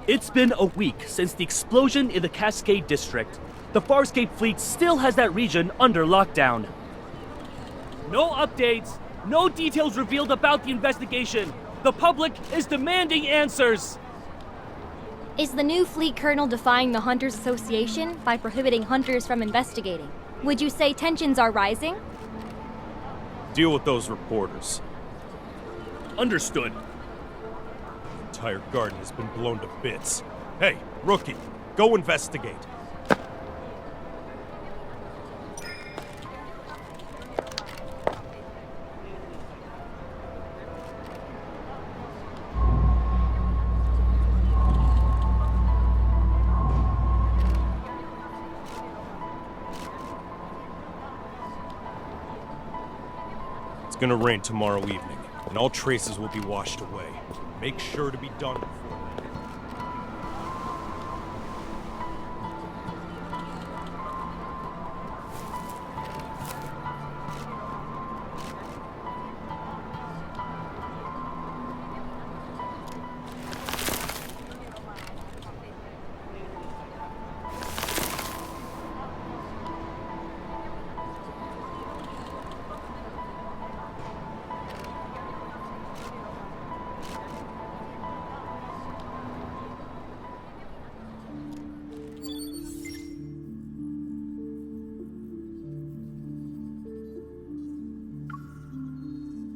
It's been a week since the explosion in the Cascade District. The Farscape fleet still has that region under lockdown. No updates, no details revealed about the investigation. The public is demanding answers. Is the new fleet colonel defying the Hunters Association by prohibiting hunters from investigating? Would you say tensions are rising? Deal with those reporters. Understood. The entire garden has been blown to bits. Hey, rookie, go investigate. It's gonna rain tomorrow evening, and all traces will be washed away. Make sure to be done before then.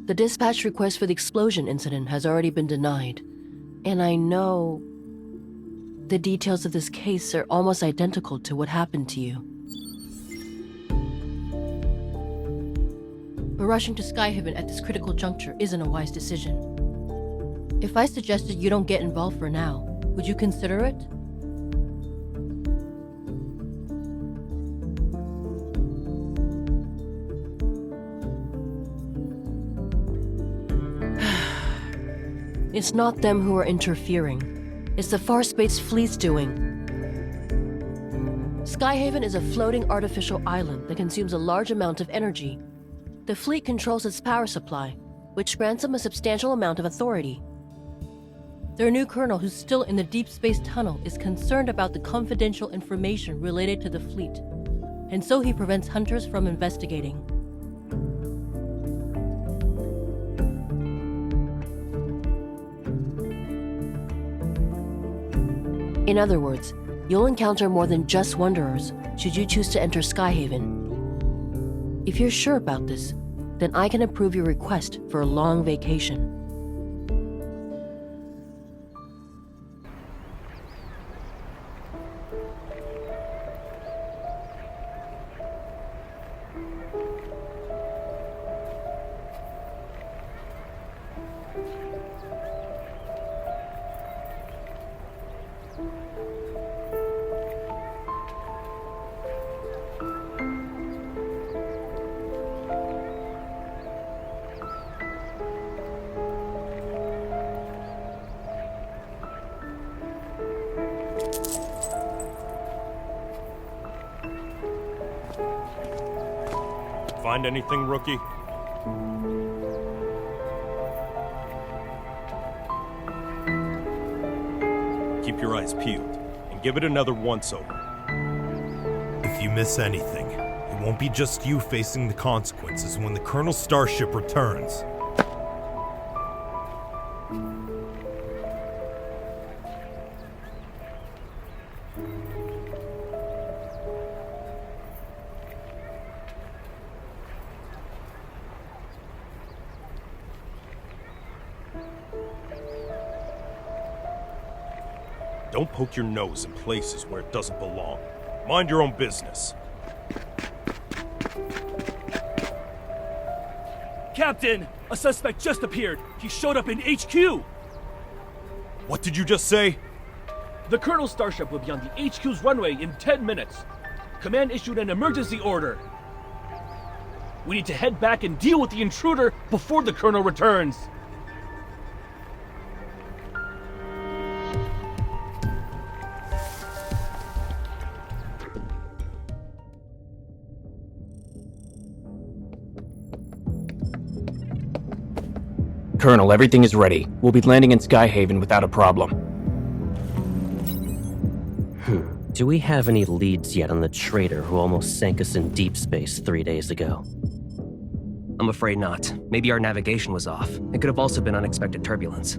The dispatch request for the explosion incident has already been denied, and I know the details of this case are almost identical to what happened to you. But rushing to Skyhaven at this critical juncture isn't a wise decision. If I suggested you don't get involved for now, would you consider it? It's not them who are interfering. It's the Farspace fleet's doing. Skyhaven is a floating artificial island that consumes a large amount of energy. The fleet controls its power supply, which grants them a substantial amount of authority. Their new colonel, who's still in the deep space tunnel, is concerned about the confidential information related to the fleet, and so he prevents hunters from investigating. In other words, you'll encounter more than just Wanderers should you choose to enter Skyhaven. If you're sure about this, then I can approve your request for a long vacation. Find anything, rookie? Keep your eyes peeled, and give it another once-over. If you miss anything, it won't be just you facing the consequences when the Colonel's starship returns. Don't poke your nose in places where it doesn't belong. Mind your own business. Captain, a suspect just appeared. He showed up in HQ. What did you just say? The Colonel's starship will be on the HQ's runway in 10 minutes. Command issued an emergency order. We need to head back and deal with the intruder before the Colonel returns. Colonel, everything is ready. We'll be landing in Skyhaven without a problem. Do we have any leads yet on the traitor who almost sank us in deep space 3 days ago? I'm afraid not. Maybe our navigation was off. It could have also been unexpected turbulence.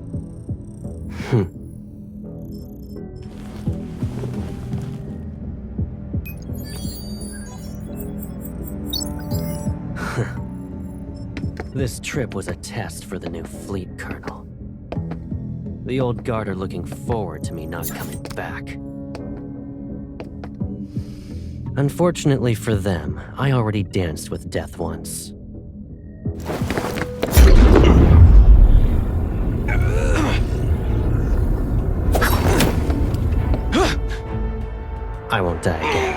This trip was a test for the new fleet colonel. The old guard are looking forward to me not coming back. Unfortunately for them, I already danced with death once. I won't die again.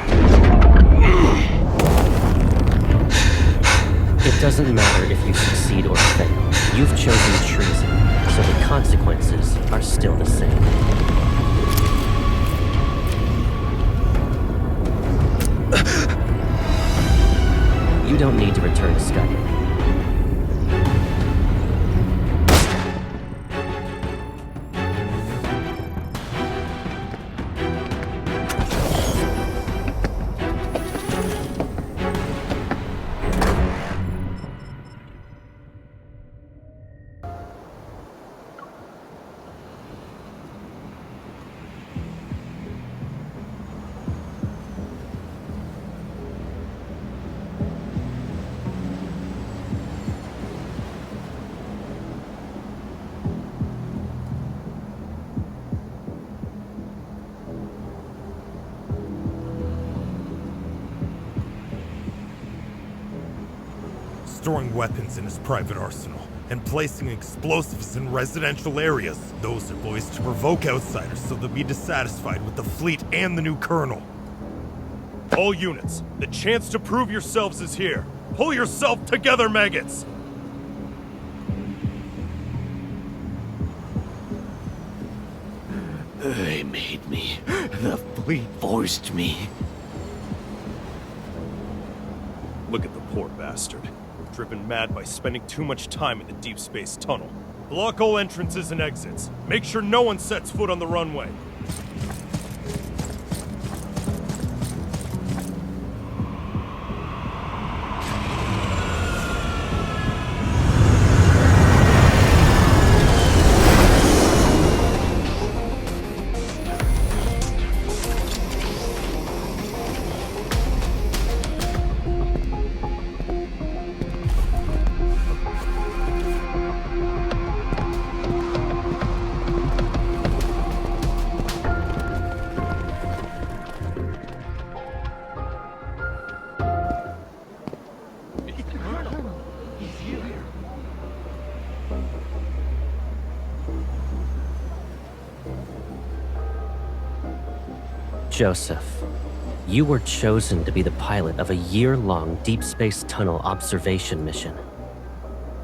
It doesn't matter if you succeed or fail. You've chosen treason, so the consequences are still the same. You don't need to return to Skyward. Storing weapons in his private arsenal, and placing explosives in residential areas. Those are boys to provoke outsiders so they'll be dissatisfied with the fleet and the new colonel. All units, the chance to prove yourselves is here. Pull yourself together, maggots! They made me. The fleet forced me. Look at the poor bastard. Driven mad by spending too much time in the deep space tunnel. Block all entrances and exits. Make sure no one sets foot on the runway. Joseph, you were chosen to be the pilot of a year-long deep space tunnel observation mission.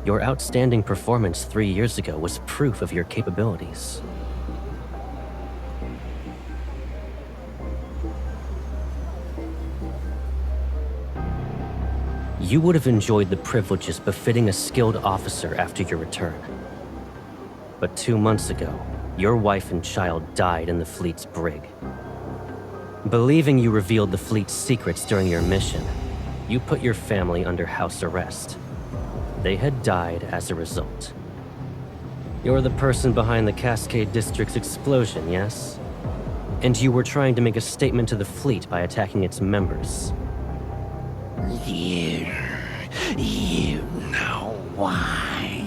Your outstanding performance 3 years ago was proof of your capabilities. You would have enjoyed the privileges befitting a skilled officer after your return. But 2 months ago, your wife and child died in the fleet's brig. Believing you revealed the fleet's secrets during your mission, you put your family under house arrest. They had died as a result. You're the person behind the Cascade District's explosion, yes? And you were trying to make a statement to the fleet by attacking its members. You know why.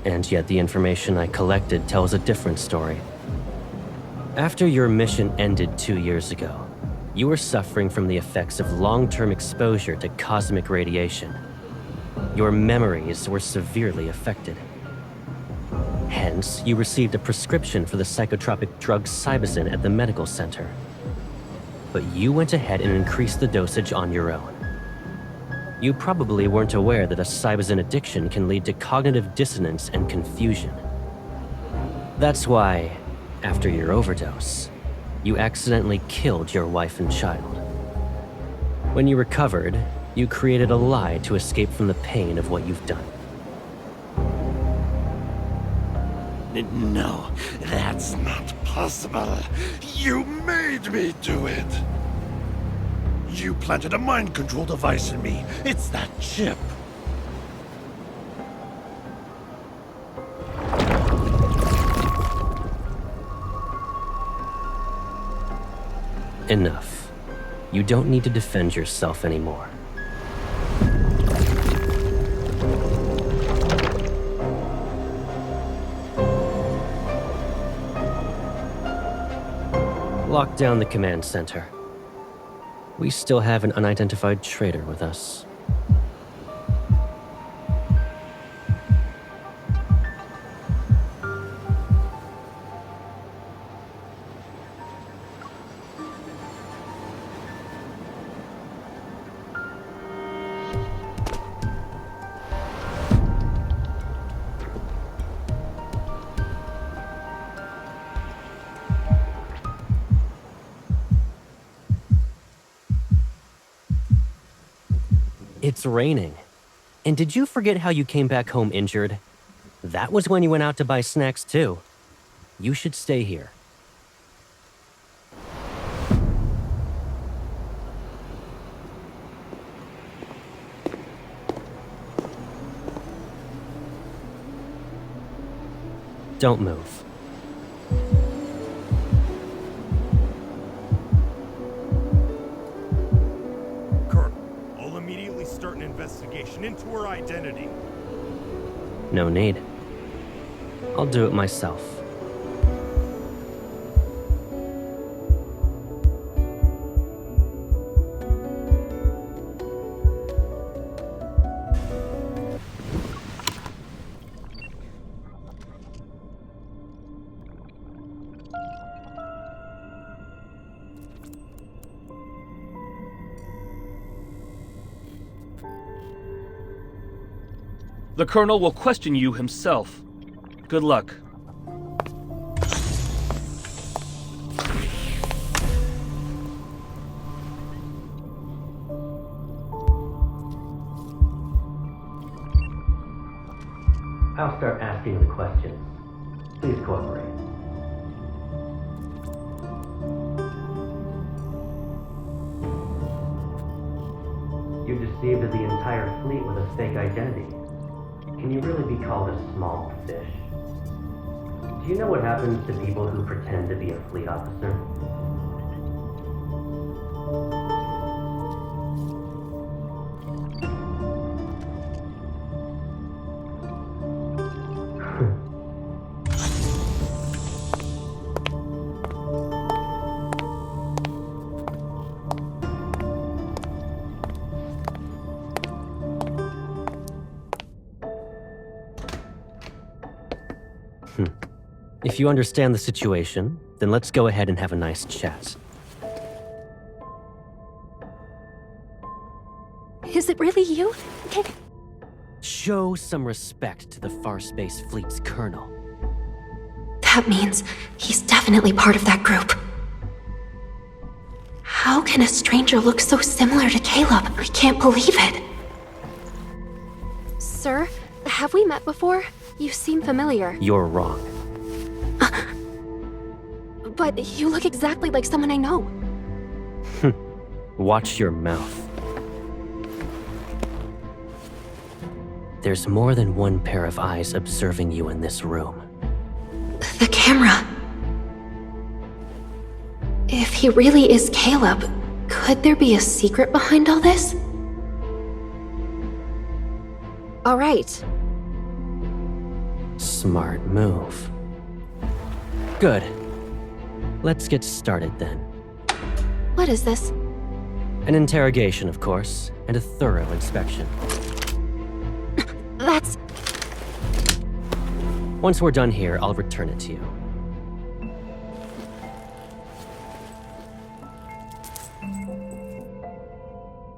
And yet the information I collected tells a different story. After your mission ended 2 years ago, you were suffering from the effects of long-term exposure to cosmic radiation. Your memories were severely affected. Hence, you received a prescription for the psychotropic drug Cybazin at the medical center. But you went ahead and increased the dosage on your own. You probably weren't aware that a Cybazin addiction can lead to cognitive dissonance and confusion. That's why, after your overdose, you accidentally killed your wife and child. When you recovered, you created a lie to escape from the pain of what you've done. No, that's not possible. You made me do it. You planted a mind control device in me. It's that chip. Enough. You don't need to defend yourself anymore. Lock down the command center. We still have an unidentified traitor with us. It's raining. And did you forget how you came back home injured? That was when you went out to buy snacks too. You should stay here. Don't move. Start an investigation into her identity. No need. I'll do it myself. The Colonel will question you himself. Good luck. I'll start asking the questions. Please cooperate. You deceived the entire fleet with a fake identity. Can you really be called a small fish? Do you know what happens to people who pretend to be a fleet officer? If you understand the situation, then let's go ahead and have a nice chat. Is it really you? Show some respect to the Far Space Fleet's colonel. That means he's definitely part of that group. How can a stranger look so similar to Caleb? I can't believe it. Sir, have we met before? You seem familiar. You're wrong. But you look exactly like someone I know. Watch your mouth. There's more than one pair of eyes observing you in this room. The camera. If he really is Caleb, could there be a secret behind all this? All right. Smart move. Good. Let's get started then. What is this? An interrogation, of course, and a thorough inspection. That's... Once we're done here, I'll return it to you.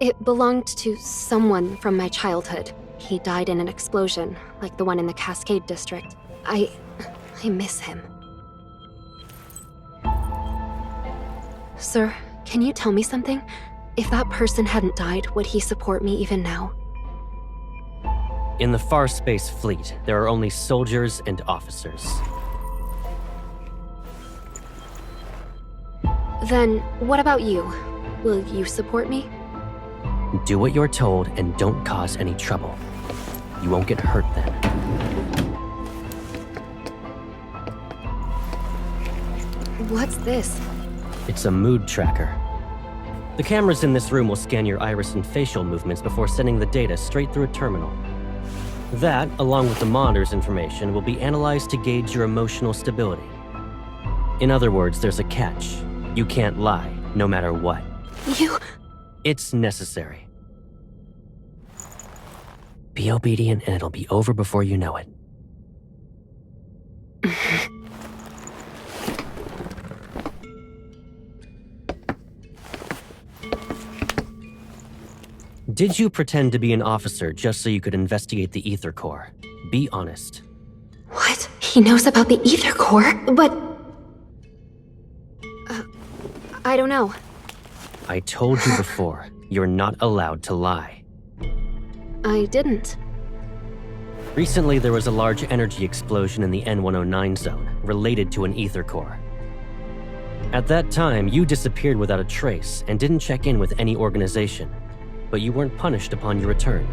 It belonged to someone from my childhood. He died in an explosion, like the one in the Cascade District. I miss him. Sir, can you tell me something? If that person hadn't died, would he support me even now? In the Far Space Fleet, there are only soldiers and officers. Then, what about you? Will you support me? Do what you're told and don't cause any trouble. You won't get hurt then. What's this? It's a mood tracker. The cameras in this room will scan your iris and facial movements before sending the data straight through a terminal. That, along with the monitor's information, will be analyzed to gauge your emotional stability. In other words, there's a catch. You can't lie, no matter what. You... It's necessary. Be obedient and it'll be over before you know it. Did you pretend to be an officer just so you could investigate the Ether Core? Be honest. What? He knows about the Ether Core? But... I don't know. I told you before, you're not allowed to lie. I didn't. Recently, there was a large energy explosion in the N109 zone, related to an Ether Core. At that time, you disappeared without a trace and didn't check in with any organization, but you weren't punished upon your return.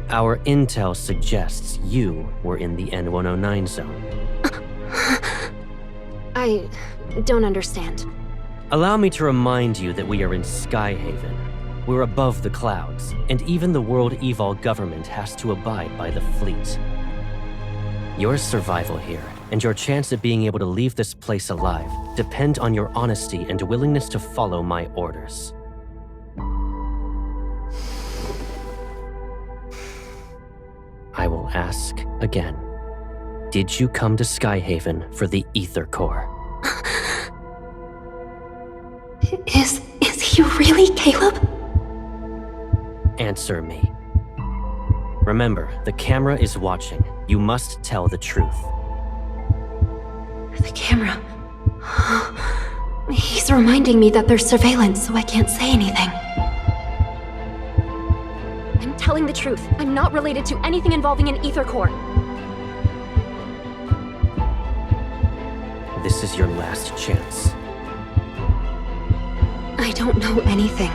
Our intel suggests you were in the N109 zone. I don't understand. Allow me to remind you that we are in Skyhaven. We're above the clouds, and even the World Evol government has to abide by the fleet. Your survival here, and your chance at being able to leave this place alive, depend on your honesty and willingness to follow my orders. I will ask again. Did you come to Skyhaven for the Ether Core? Is he really Caleb? Answer me. Remember, the camera is watching. You must tell the truth. The camera. He's reminding me that there's surveillance, so I can't say anything. I'm telling the truth. I'm not related to anything involving an Ether Core. This is your last chance. I don't know anything.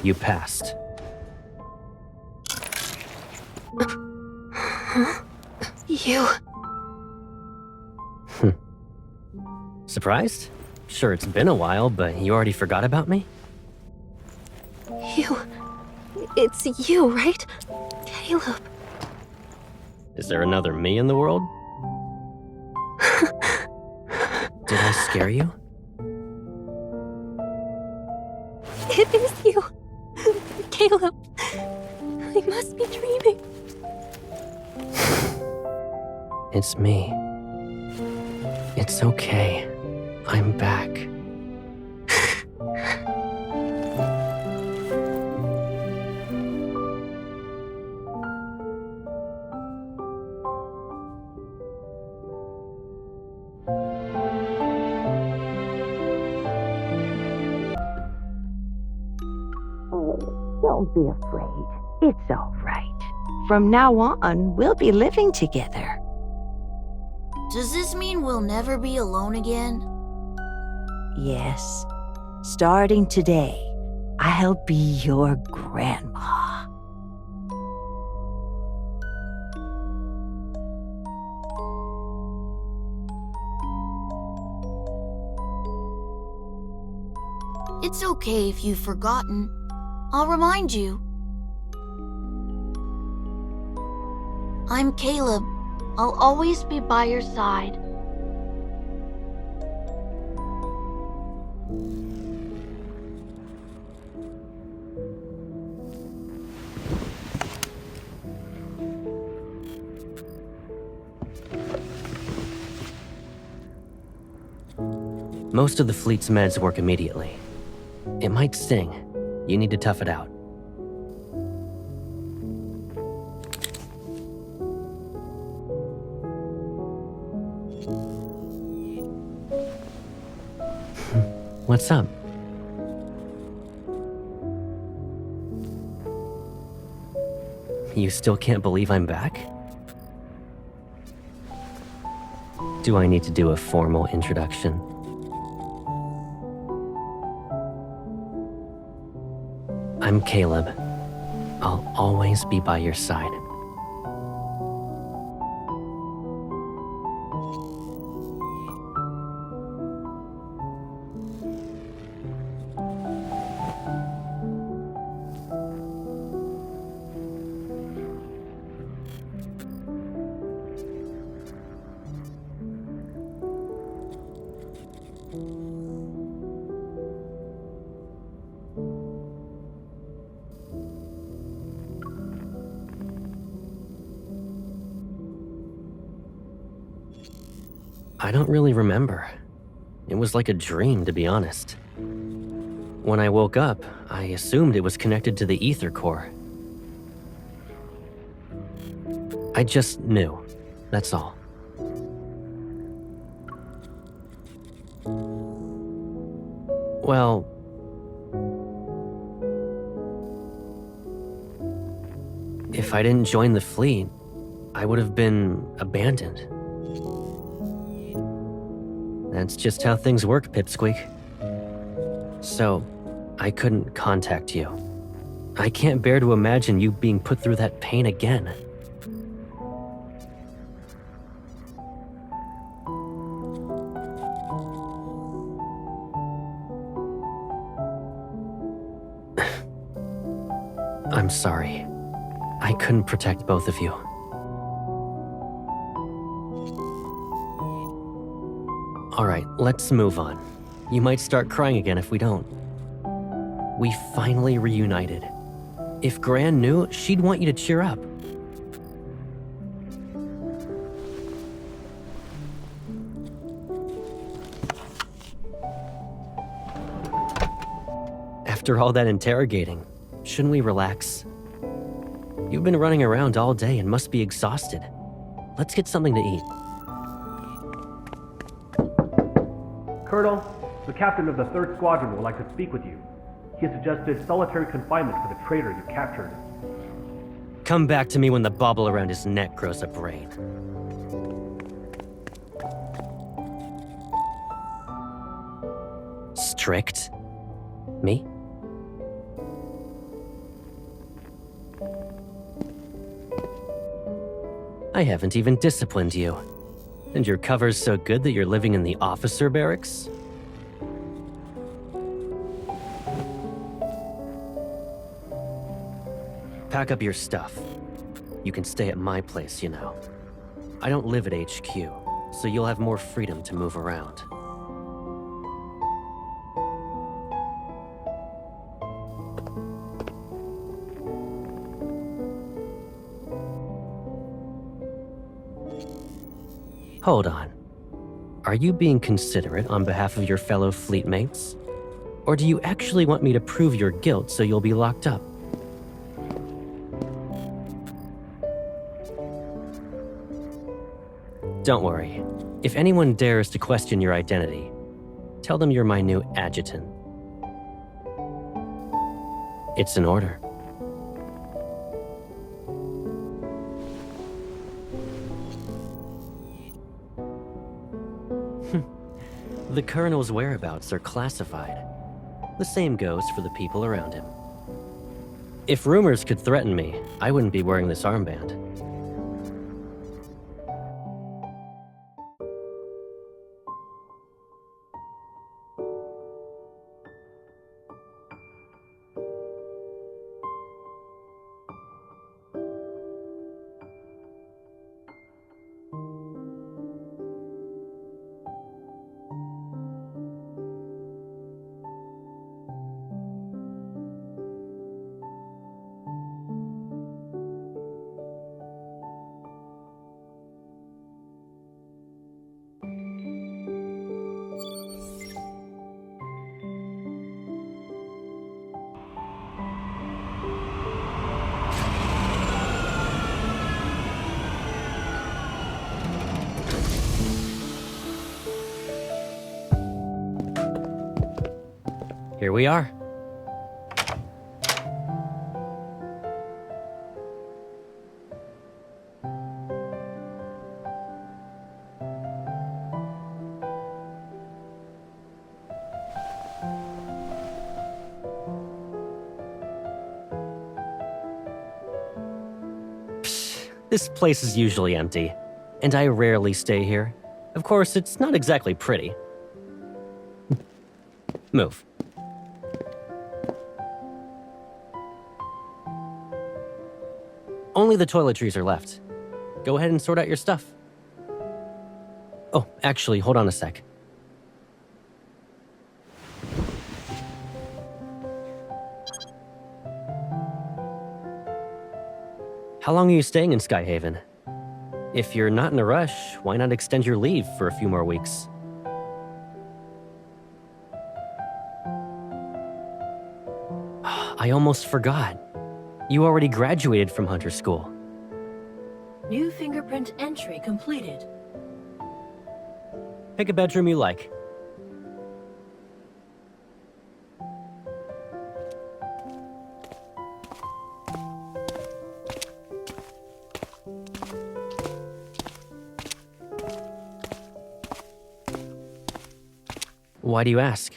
You passed. You... Surprised? Sure, it's been a while, but you already forgot about me? It's you, right? Caleb. Is there another me in the world? Did I scare you? It is you. Caleb. I must be dreaming. It's me. It's okay. I'm back. Don't be afraid. It's all right. From now on, we'll be living together. Does this mean we'll never be alone again? Yes. Starting today, I'll be your grandma. It's okay if you've forgotten. I'll remind you. I'm Caleb. I'll always be by your side. Most of the fleet's meds work immediately. It might sting. You need to tough it out. What's up? You still can't believe I'm back? Do I need to do a formal introduction? I'm Caleb. I'll always be by your side. I don't really remember. It was like a dream, to be honest. When I woke up, I assumed it was connected to the ether core. I just knew. That's all. Well, if I didn't join the fleet, I would have been abandoned. That's just how things work, Pipsqueak. So, I couldn't contact you. I can't bear to imagine you being put through that pain again. I'm sorry. I couldn't protect both of you. Alright, let's move on. You might start crying again if we don't. We finally reunited. If Gran knew, she'd want you to cheer up. After all that interrogating, shouldn't we relax? You've been running around all day and must be exhausted. Let's get something to eat. Colonel, the captain of the 3rd Squadron would like to speak with you. He has suggested solitary confinement for the traitor you captured. Come back to me when the bauble around his neck grows a brain. Strict? Me? I haven't even disciplined you. And your cover's so good that you're living in the officer barracks? Pack up your stuff. You can stay at my place, you know. I don't live at HQ, so you'll have more freedom to move around. Hold on. Are you being considerate on behalf of your fellow fleet mates? Or do you actually want me to prove your guilt so you'll be locked up? Don't worry. If anyone dares to question your identity, tell them you're my new adjutant. It's an order. The Colonel's whereabouts are classified. The same goes for the people around him. If rumors could threaten me, I wouldn't be wearing this armband. Here we are. This place is usually empty, and I rarely stay here. Of course, it's not exactly pretty. Move. Only the toiletries are left. Go ahead and sort out your stuff. Oh, actually, hold on a sec. How long are you staying in Skyhaven? If you're not in a rush, why not extend your leave for a few more weeks? I almost forgot. You already graduated from Hunter School. New fingerprint entry completed. Pick a bedroom you like. Why do you ask?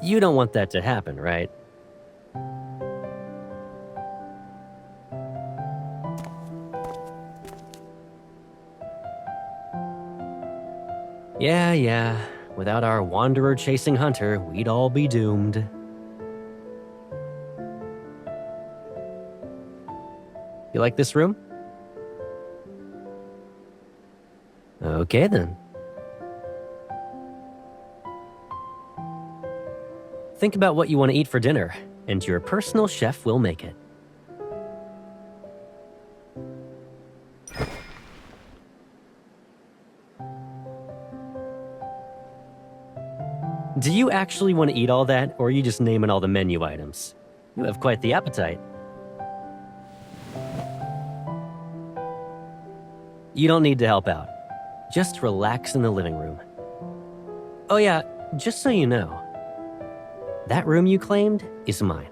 You don't want that to happen, right? Yeah. Without our wanderer chasing Hunter, we'd all be doomed. You like this room? Okay then. Think about what you want to eat for dinner, and your personal chef will make it. Do you actually want to eat all that, or are you just naming all the menu items? You have quite the appetite. You don't need to help out. Just relax in the living room. Oh yeah, just so you know, that room you claimed is mine.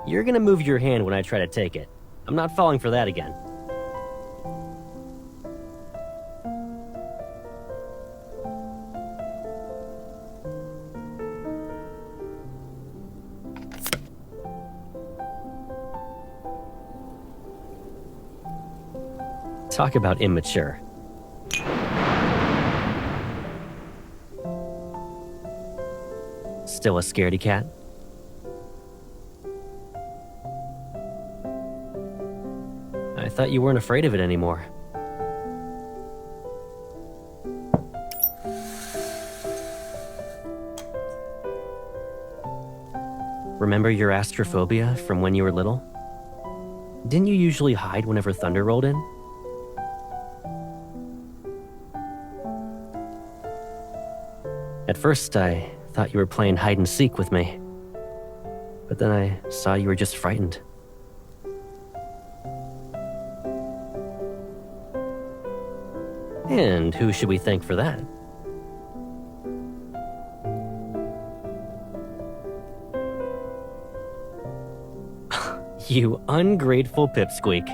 You're gonna move your hand when I try to take it. I'm not falling for that again. Talk about immature. Still a scaredy cat? I thought you weren't afraid of it anymore. Remember your astrophobia from when you were little? Didn't you usually hide whenever thunder rolled in? At first, I thought you were playing hide and seek with me. But then I saw you were just frightened. And who should we thank for that? You ungrateful pipsqueak.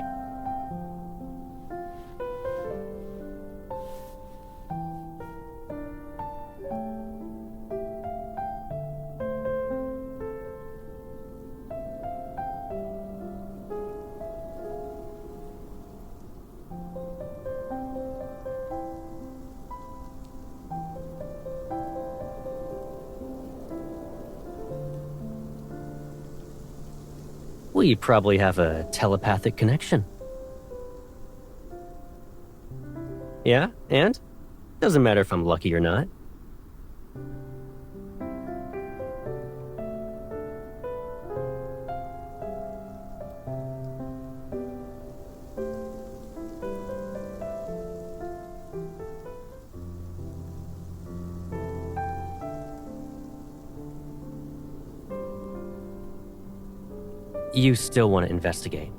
We probably have a telepathic connection. Yeah, and? Doesn't matter if I'm lucky or not. you still want to investigate.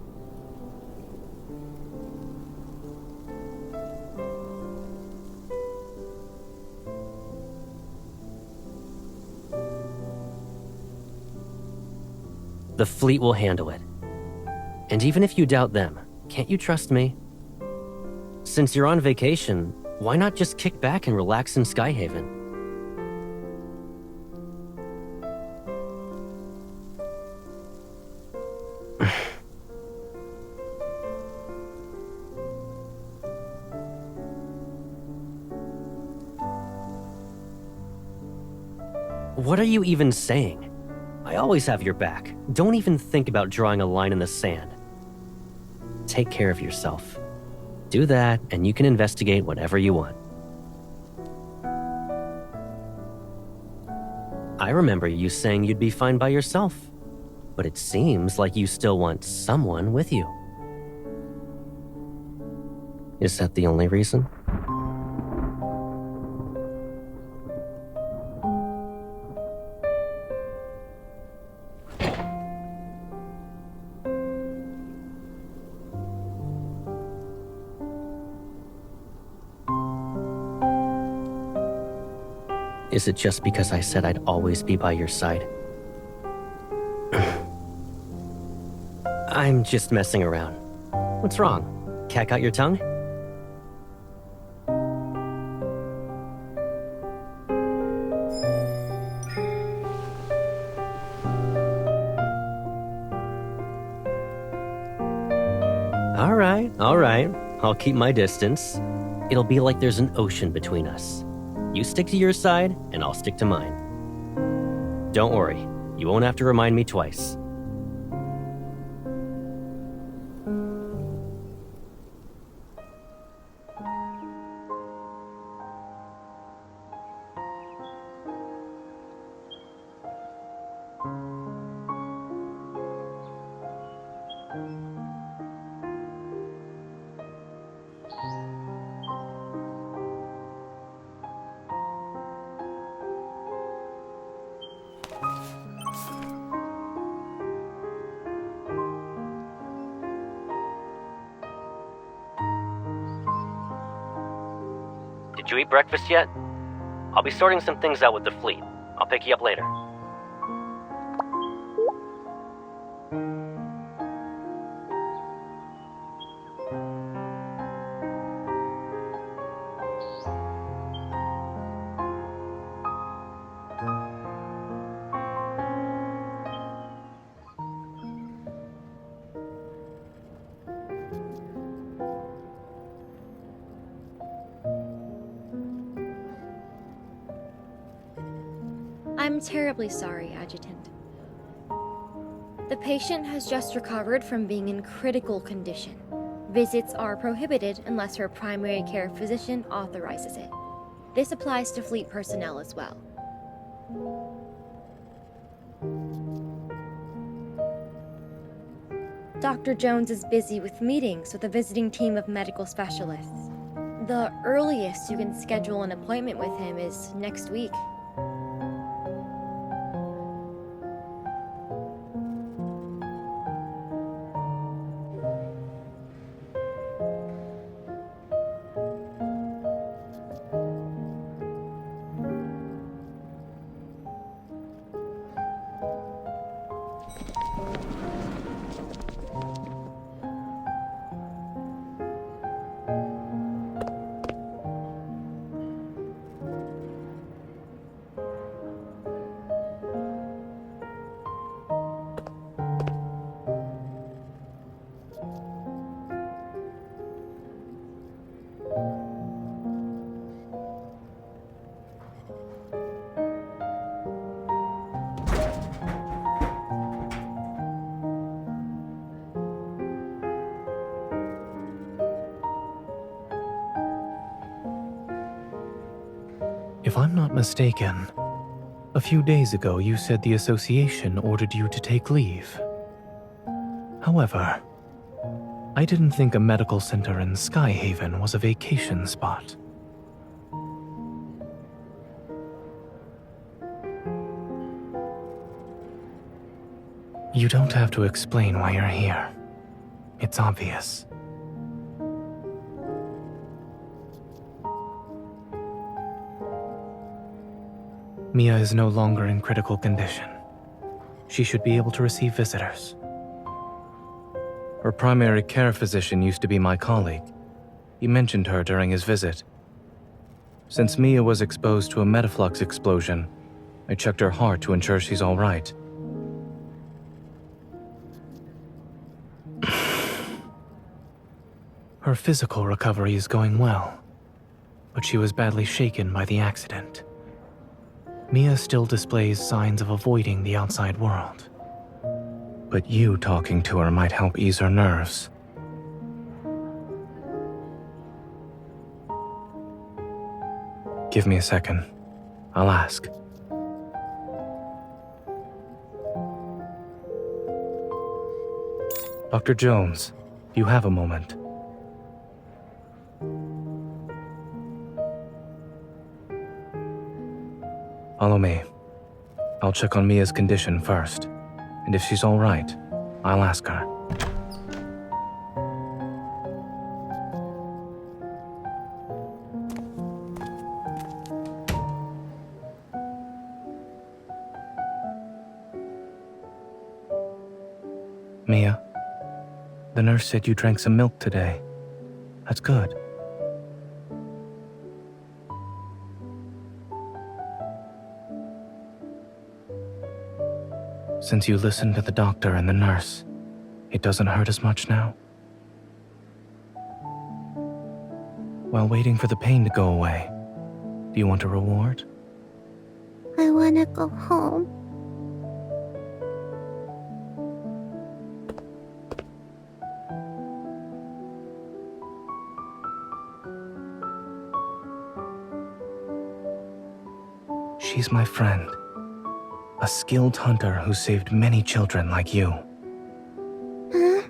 The fleet will handle it. And even if you doubt them, can't you trust me? Since you're on vacation, why not just kick back and relax in Skyhaven? What are you even saying? I always have your back. Don't even think about drawing a line in the sand. Take care of yourself. Do that, and you can investigate whatever you want. I remember you saying you'd be fine by yourself, but it seems like you still want someone with you. Is that the only reason? Is it just because I said I'd always be by your side? I'm just messing around. What's wrong? Cat got your tongue? All right. I'll keep my distance. It'll be like there's an ocean between us. You stick to your side, and I'll stick to mine. Don't worry, you won't have to remind me twice. Did you eat breakfast yet? I'll be sorting some things out with the fleet. I'll pick you up later. I'm terribly sorry, Adjutant. The patient has just recovered from being in critical condition. Visits are prohibited unless her primary care physician authorizes it. This applies to fleet personnel as well. Dr. Jones is busy with meetings with a visiting team of medical specialists. The earliest you can schedule an appointment with him is next week. If I'm not mistaken, a few days ago you said the association ordered you to take leave. However, I didn't think a medical center in Skyhaven was a vacation spot. You don't have to explain why you're here. It's obvious. Mia is no longer in critical condition. She should be able to receive visitors. Her primary care physician used to be my colleague. He mentioned her during his visit. Since Mia was exposed to a metaflux explosion, I checked her heart to ensure she's all right. Her physical recovery is going well, but she was badly shaken by the accident. Mia still displays signs of avoiding the outside world. But you talking to her might help ease her nerves. Give me a second. I'll ask. Dr. Jones, do you have a moment? Follow me. I'll check on Mia's condition first, and if she's all right, I'll ask her. Mia, the nurse said you drank some milk today. That's good. Since you listened to the doctor and the nurse, it doesn't hurt as much now? While waiting for the pain to go away, do you want a reward? I wanna go home. She's my friend. A skilled hunter who saved many children like you. Huh?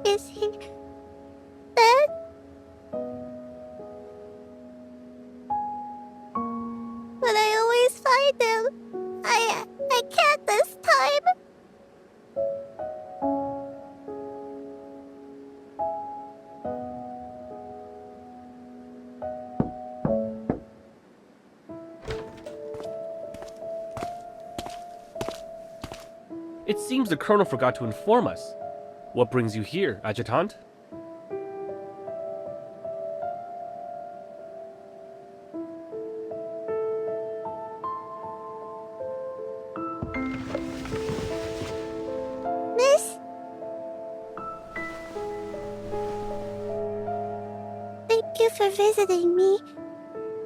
Is he dead? But I always find him. I can't this time. It seems the Colonel forgot to inform us. What brings you here, Adjutant? Miss? Thank you for visiting me.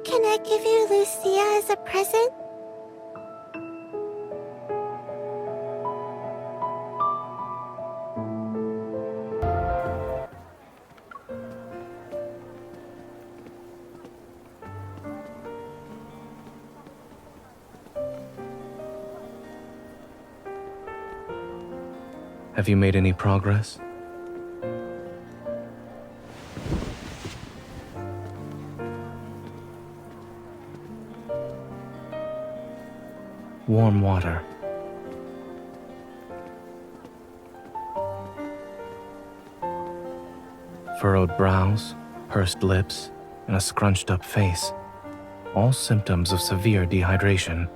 Can I give you Lucia as a present? Have you made any progress? Warm water. Furrowed brows, pursed lips, and a scrunched up face. All symptoms of severe dehydration.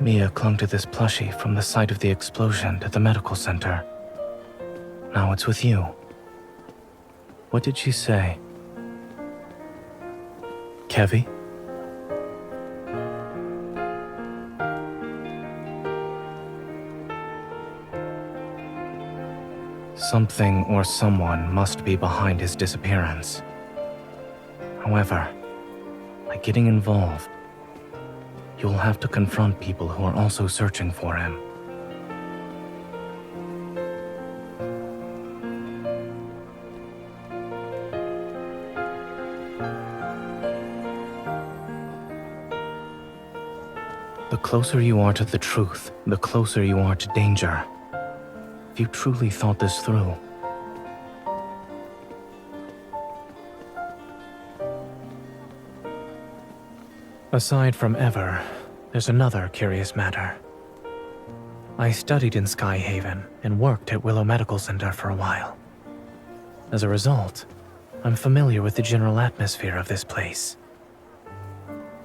Mia clung to this plushie from the site of the explosion to the medical center. Now it's with you. What did she say? Kevi? Something or someone must be behind his disappearance. However, by getting involved, you'll have to confront people who are also searching for him. The closer you are to the truth, the closer you are to danger. If you truly thought this through. Aside from Ever, there's another curious matter. I studied in Skyhaven and worked at Willow Medical Center for a while. As a result, I'm familiar with the general atmosphere of this place.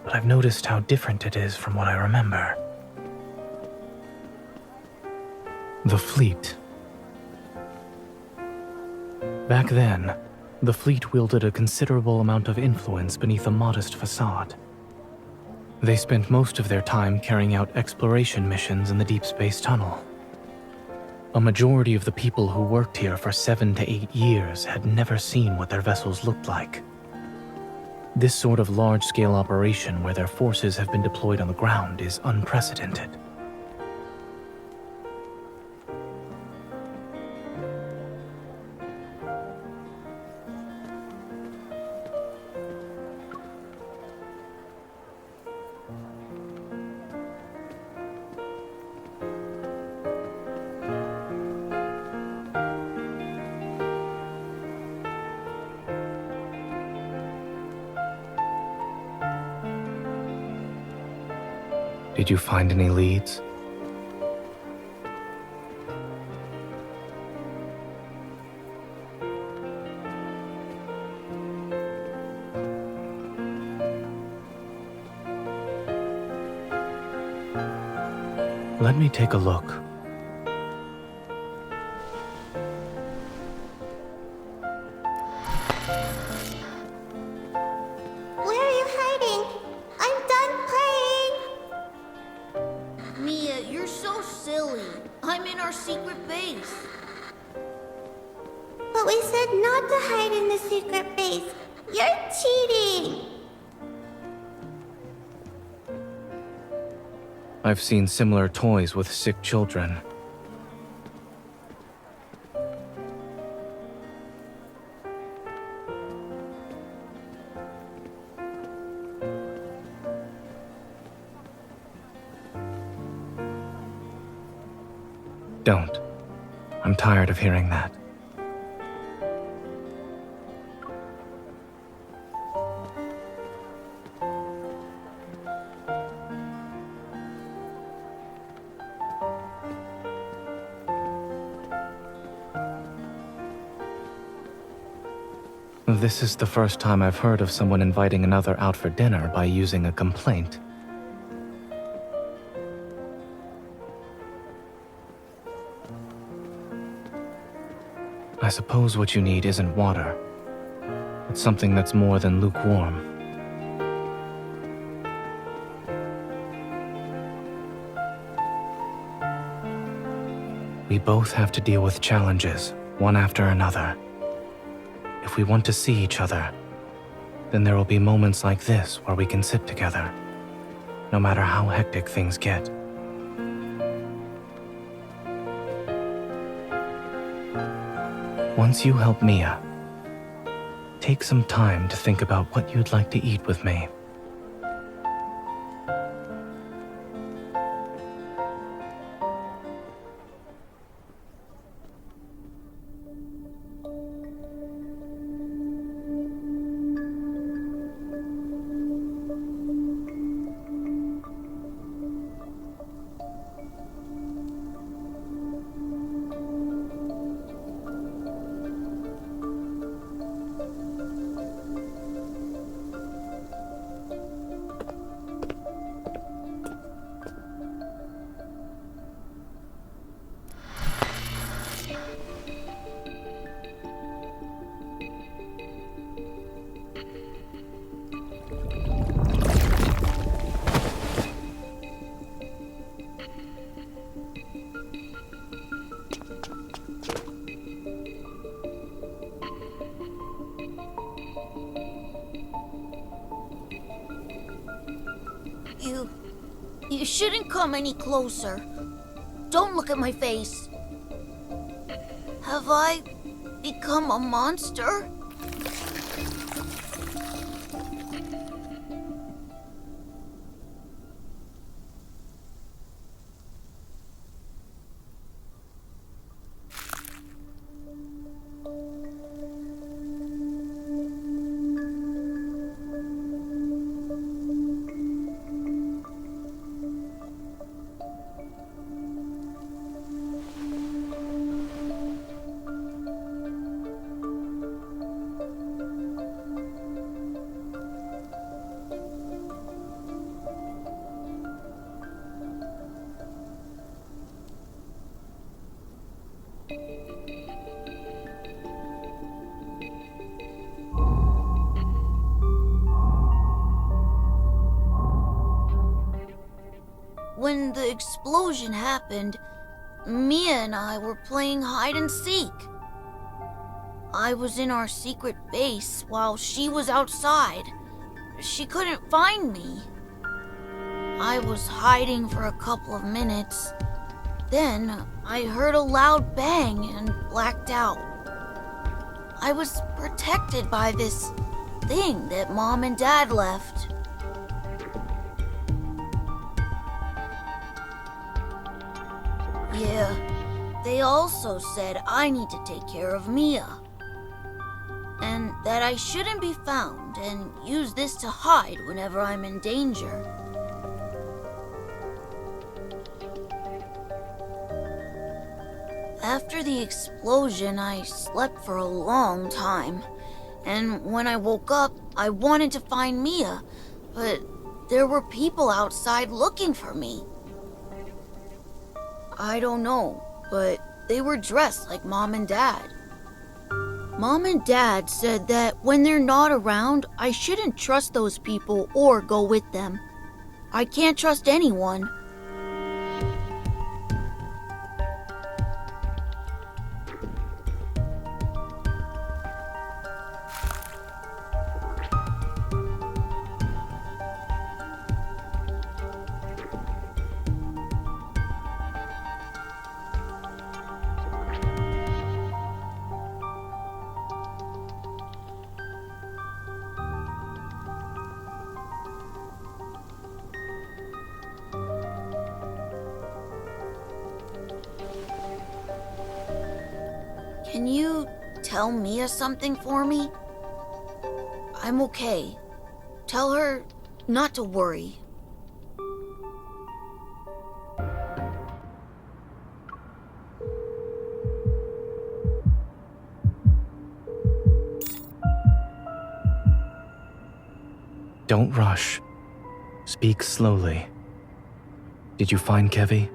But I've noticed how different it is from what I remember. The fleet. Back then, the fleet wielded a considerable amount of influence beneath a modest facade. They spent most of their time carrying out exploration missions in the deep space tunnel. A majority of the people who worked here for 7 to 8 years had never seen what their vessels looked like. This sort of large-scale operation where their forces have been deployed on the ground is unprecedented. Did you find any leads? Let me take a look. Where are you hiding? I'm done playing! Mia, you're so silly. I'm in our secret base. But we said not to hide in the secret base. You're cheating! I've seen similar toys with sick children. Don't. I'm tired of hearing that. This is the first time I've heard of someone inviting another out for dinner by using a complaint. I suppose what you need isn't water. It's something that's more than lukewarm. We both have to deal with challenges, one after another. If we want to see each other, then there will be moments like this where we can sit together, no matter how hectic things get. Once you help Mia, take some time to think about what you'd like to eat with me. You shouldn't come any closer. Don't look at my face. Have I become a monster? When the explosion happened, Mia and I were playing hide and seek. I was in our secret base while she was outside. She couldn't find me. I was hiding for a couple of minutes. Then I heard a loud bang and blacked out. I was protected by this thing that Mom and Dad left. Yeah, they also said I need to take care of Mia. And that I shouldn't be found and use this to hide whenever I'm in danger. After the explosion, I slept for a long time. And when I woke up, I wanted to find Mia, but there were people outside looking for me. I don't know, but they were dressed like Mom and Dad. Mom and Dad said that when they're not around, I shouldn't trust those people or go with them. I can't trust anyone. Can you tell Mia something for me? I'm okay. Tell her not to worry. Don't rush. Speak slowly. Did you find Kevi?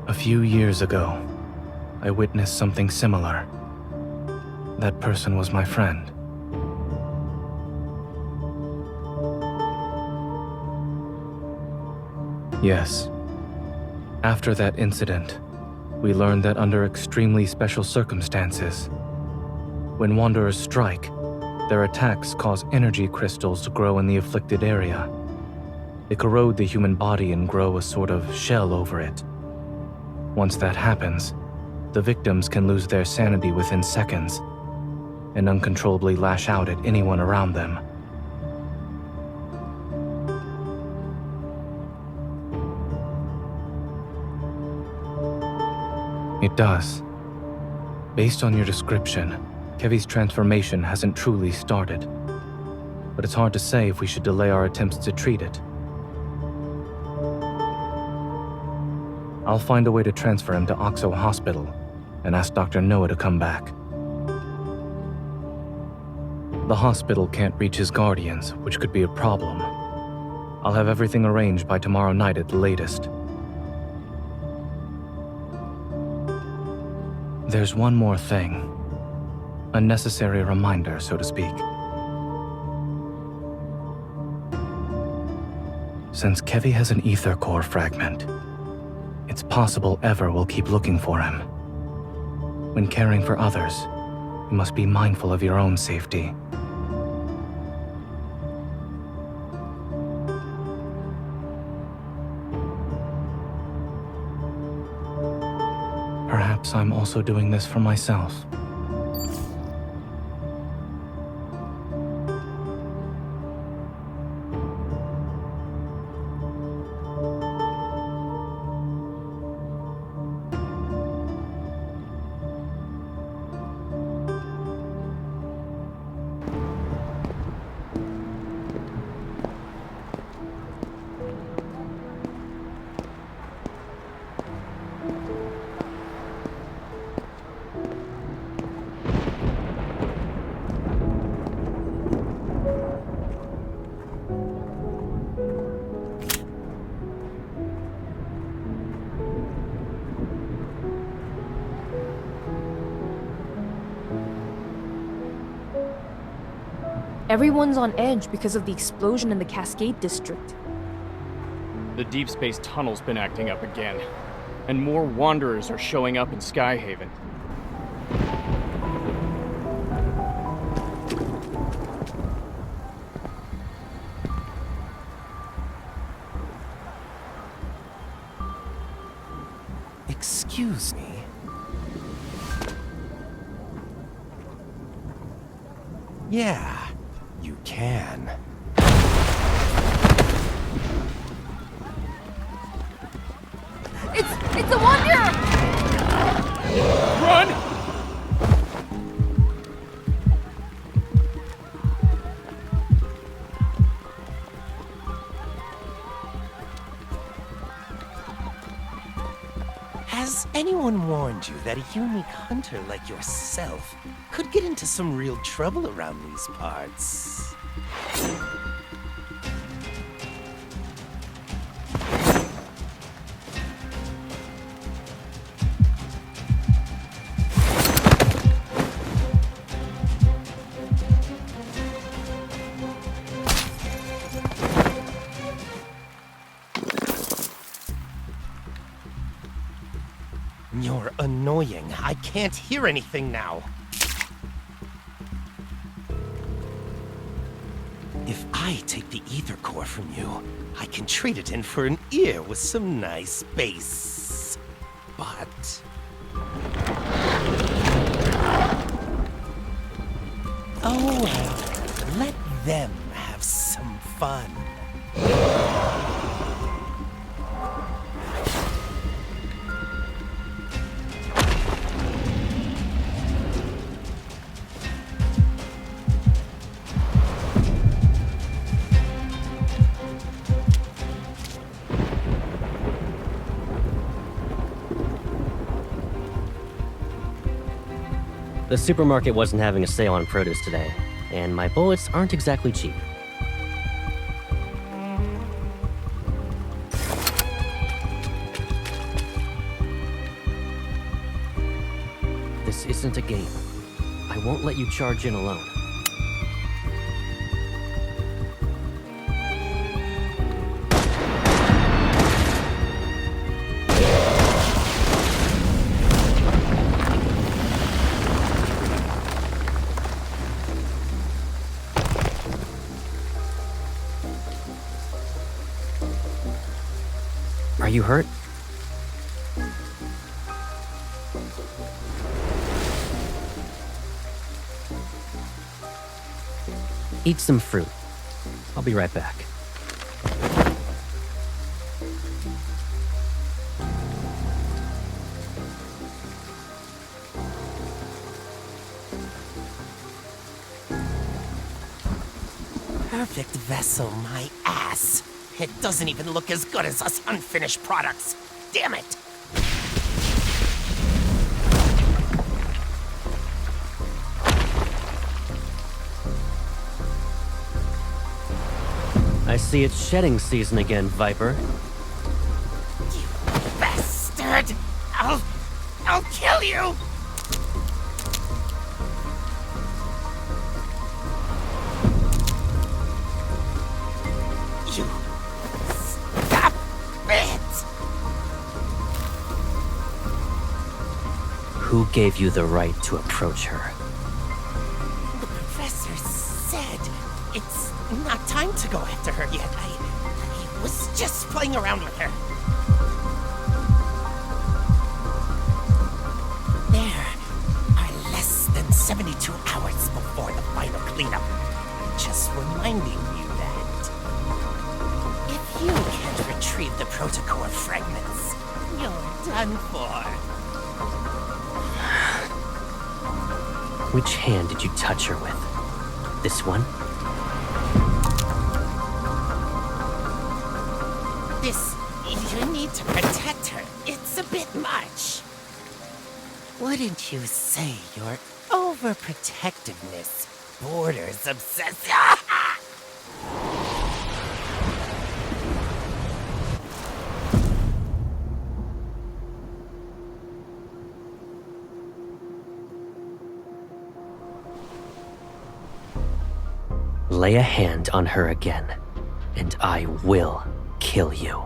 A few years ago, I witnessed something similar. That person was my friend. Yes. After that incident, we learned that under extremely special circumstances, when Wanderers strike, their attacks cause energy crystals to grow in the afflicted area. They corrode the human body and grow a sort of shell over it. Once that happens, the victims can lose their sanity within seconds and uncontrollably lash out at anyone around them. It does. Based on your description, Kevi's transformation hasn't truly started, but it's hard to say if we should delay our attempts to treat it. I'll find a way to transfer him to Oxo Hospital and ask Dr. Noah to come back. The hospital can't reach his guardians, which could be a problem. I'll have everything arranged by tomorrow night at the latest. There's one more thing. A necessary reminder, so to speak. Since Kevi has an ether core fragment, it's possible Ever will keep looking for him. When caring for others, you must be mindful of your own safety. Perhaps I'm also doing this for myself. Everyone's on edge because of the explosion in the Cascade District. The Deep Space tunnel's been acting up again, and more wanderers are showing up in Skyhaven. Excuse me. Yeah, you can. It's a wonder! Run! Has anyone warned you that a unique hunter like yourself could get into some real trouble around these parts? You're annoying. I can't hear anything now. If I take the ether core from you, I can trade it in for an ear with some nice bass. But... oh well, let them have some fun. The supermarket wasn't having a sale on produce today, and my bullets aren't exactly cheap. This isn't a game. I won't let you charge in alone. Are you hurt? Eat some fruit. I'll be right back. Perfect vessel, my ass. It doesn't even look as good as us unfinished products. Damn it! I see it's shedding season again, Viper. Bastard! I'll kill you! You... Stop it! Who gave you the right to approach her? The professor said it's not time to go after her yet. I was just playing around with her. There are less than 72 hours before the final cleanup. Just reminding you that if you can't retrieve the protocore fragments, you're done for. Which hand did you touch her with? This one? This... you need to protect her. It's a bit much. Wouldn't you say your overprotectiveness borders obsession? Lay a hand on her again, and I will kill you.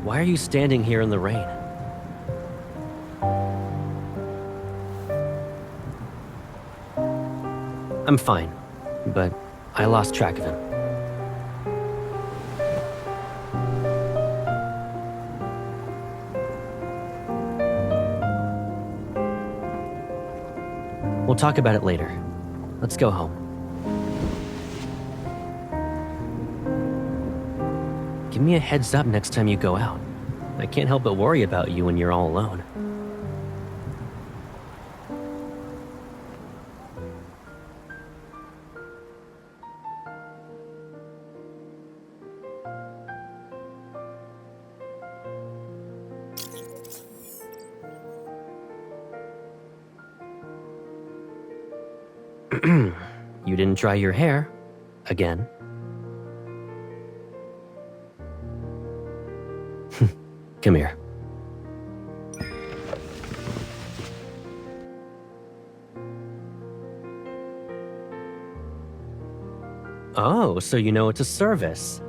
Why are you standing here in the rain? I'm fine, but I lost track of him. We'll talk about it later. Let's go home. Give me a heads up next time you go out. I can't help but worry about you when you're all alone. You didn't dry your hair. Again. Come here. Oh, so you know it's a service.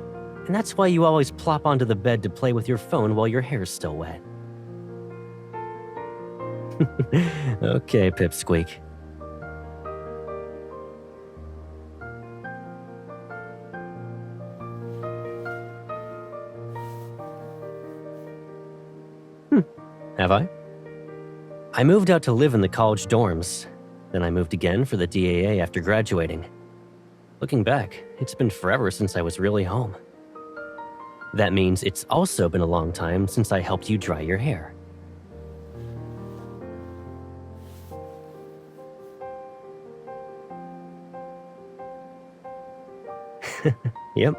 And that's why you always plop onto the bed to play with your phone while your hair's still wet. Okay, Pipsqueak. Have I? I moved out to live in the college dorms. Then I moved again for the DAA after graduating. Looking back, it's been forever since I was really home. That means it's also been a long time since I helped you dry your hair. Yep.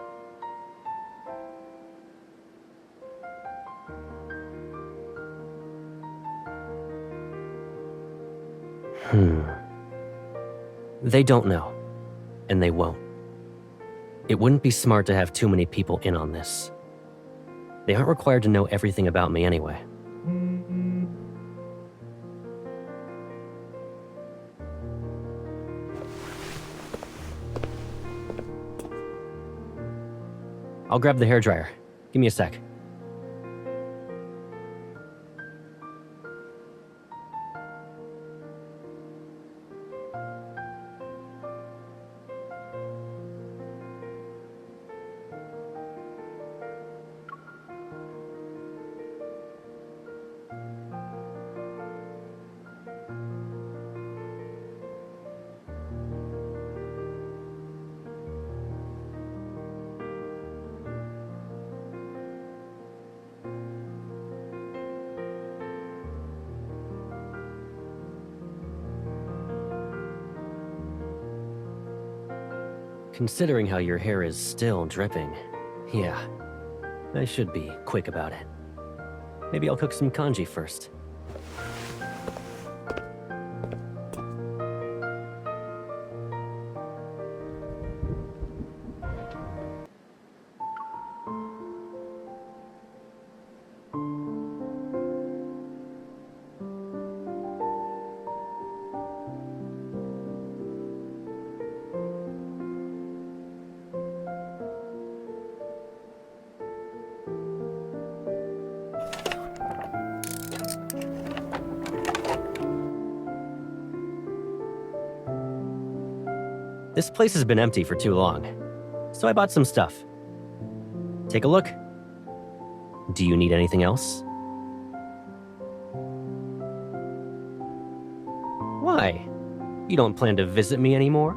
They don't know, and they won't. It wouldn't be smart to have too many people in on this. They aren't required to know everything about me anyway. I'll grab the hairdryer. Give me a sec. Considering how your hair is still dripping, yeah, I should be quick about it. Maybe I'll cook some kanji first. This place has been empty for too long, so I bought some stuff. Take a look. Do you need anything else? Why? You don't plan to visit me anymore?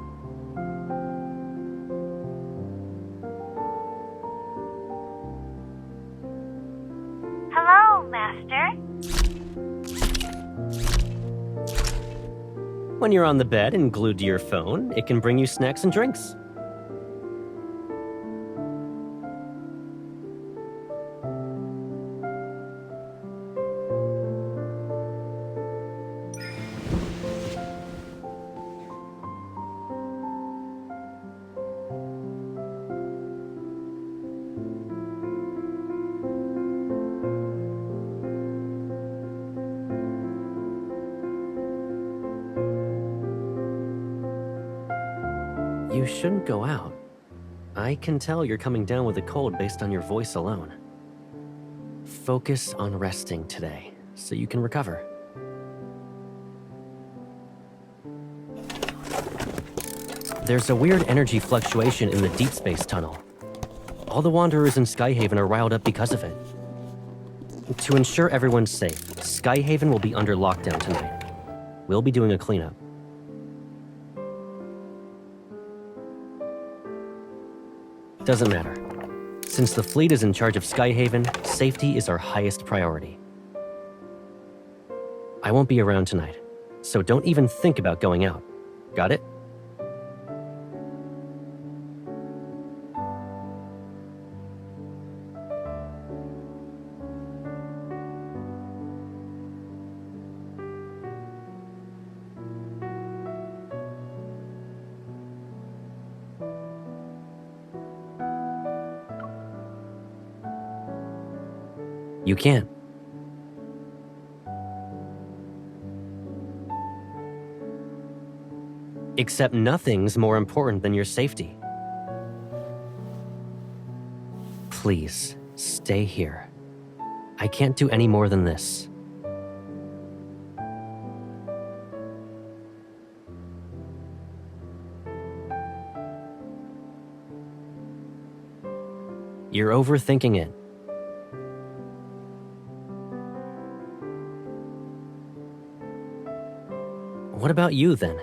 Hello, Master. When you're on the bed and glued to your phone, it can bring you snacks and drinks. You shouldn't go out. I can tell you're coming down with a cold based on your voice alone. Focus on resting today, so you can recover. There's a weird energy fluctuation in the deep space tunnel. All the Wanderers in Skyhaven are riled up because of it. To ensure everyone's safe, Skyhaven will be under lockdown tonight. We'll be doing a cleanup. Doesn't matter. Since the fleet is in charge of Skyhaven, safety is our highest priority. I won't be around tonight, so don't even think about going out. Got it? You can't. Except nothing's more important than your safety. Please, stay here. I can't do any more than this. You're overthinking it. What about you, then?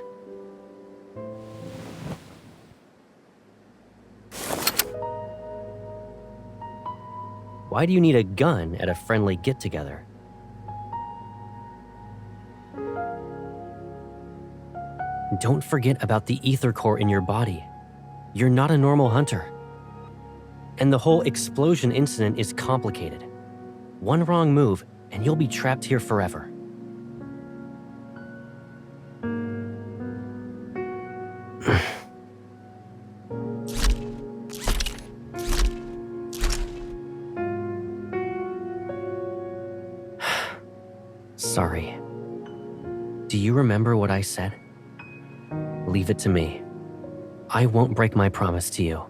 Why do you need a gun at a friendly get-together? Don't forget about the ether core in your body. You're not a normal hunter. And the whole explosion incident is complicated. One wrong move, and you'll be trapped here forever. Sorry. Do you remember what I said? Leave it to me. I won't break my promise to you.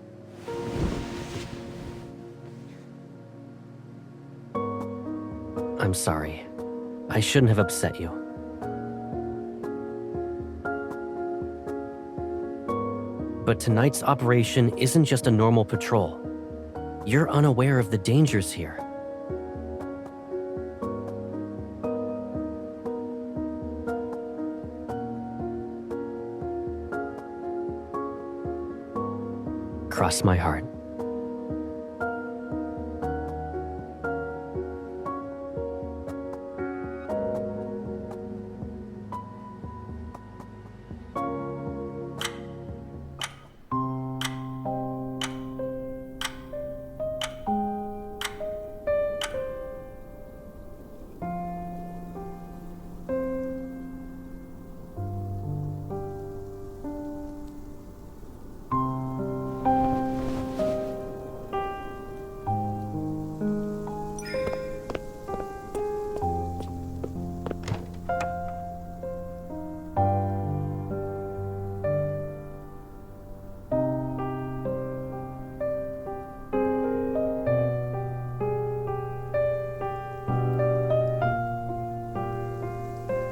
I'm sorry. I shouldn't have upset you. But tonight's operation isn't just a normal patrol. You're unaware of the dangers here. Cross my heart.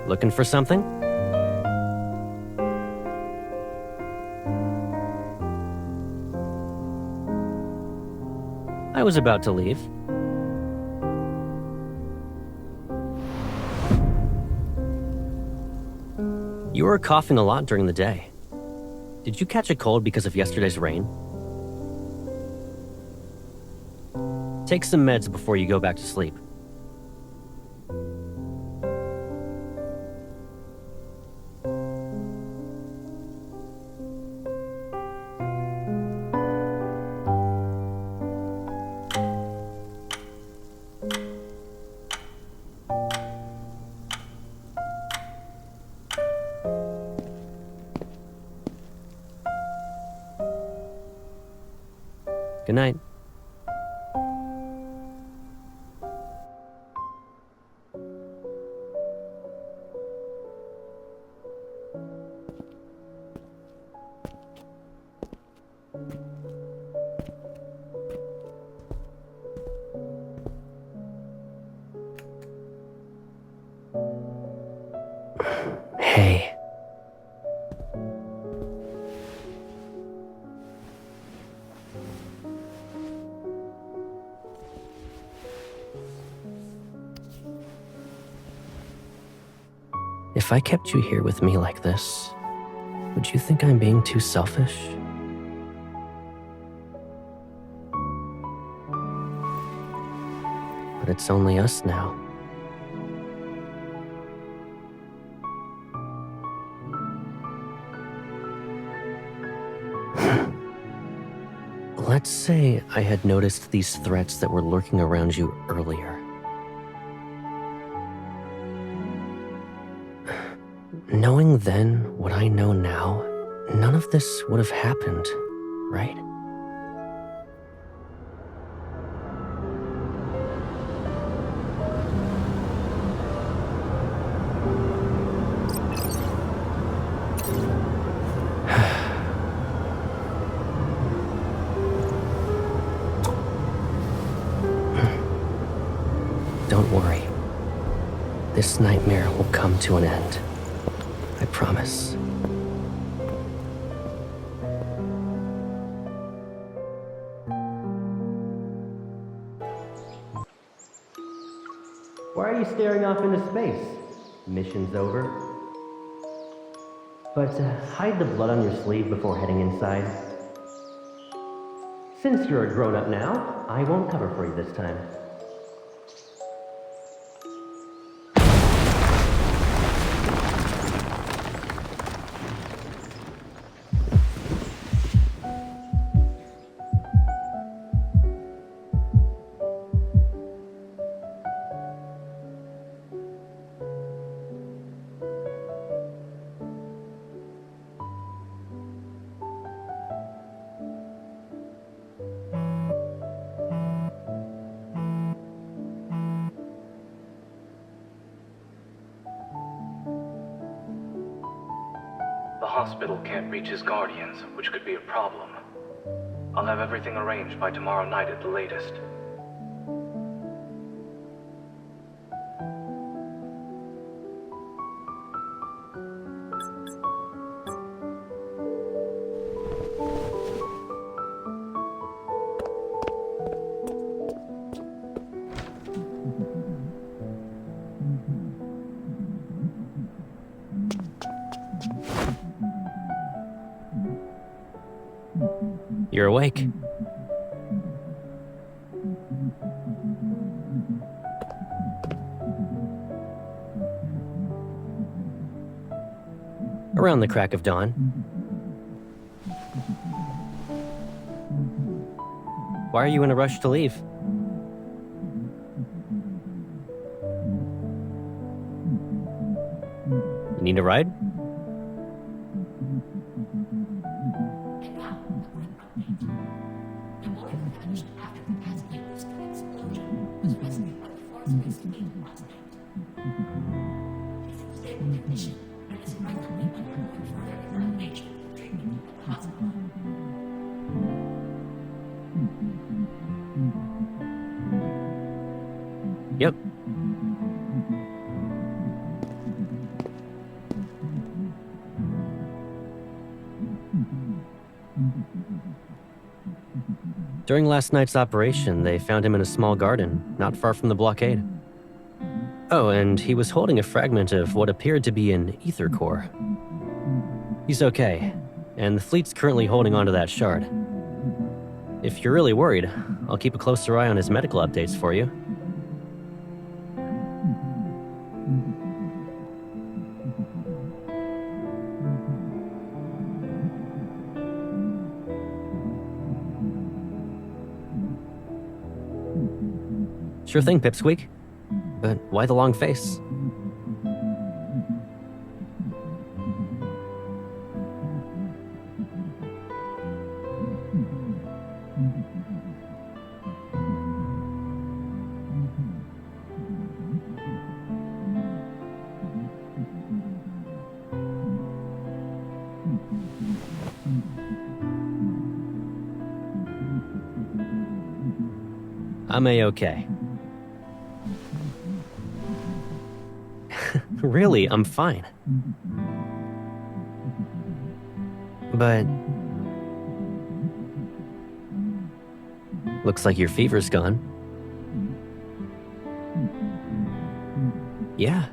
Looking for something? I was about to leave. You were coughing a lot during the day. Did you catch a cold because of yesterday's rain? Take some meds before you go back to sleep. Good night. Hey. If I kept you here with me like this, would you think I'm being too selfish? But it's only us now. Let's say I had noticed these threats that were lurking around you earlier. Knowing then what I know now, none of this would have happened, right? Don't worry. This nightmare will come to an end. I promise. Why are you staring off into space? Mission's over. But hide the blood on your sleeve before heading inside. Since you're a grown-up now, I won't cover for you this time. The hospital can't reach his guardians, which could be a problem. I'll have everything arranged by tomorrow night at the latest. You're awake. Around the crack of dawn. Why are you in a rush to leave? You need a ride? Yep. During last night's operation, they found him in a small garden, not far from the blockade. Oh, and he was holding a fragment of what appeared to be an ether core. He's okay, and the fleet's currently holding onto that shard. If you're really worried, I'll keep a closer eye on his medical updates for you. Sure thing, Pipsqueak. But why the long face? I'm A-okay. Really, I'm fine. But... looks like your fever's gone. Yeah.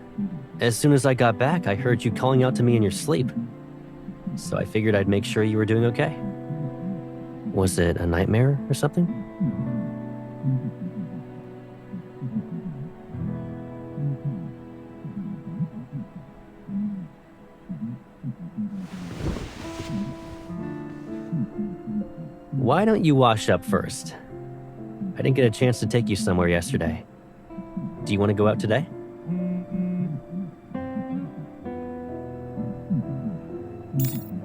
As soon as I got back, I heard you calling out to me in your sleep. So I figured I'd make sure you were doing okay. Was it a nightmare or something? Why don't you wash up first? I didn't get a chance to take you somewhere yesterday. Do you want to go out today?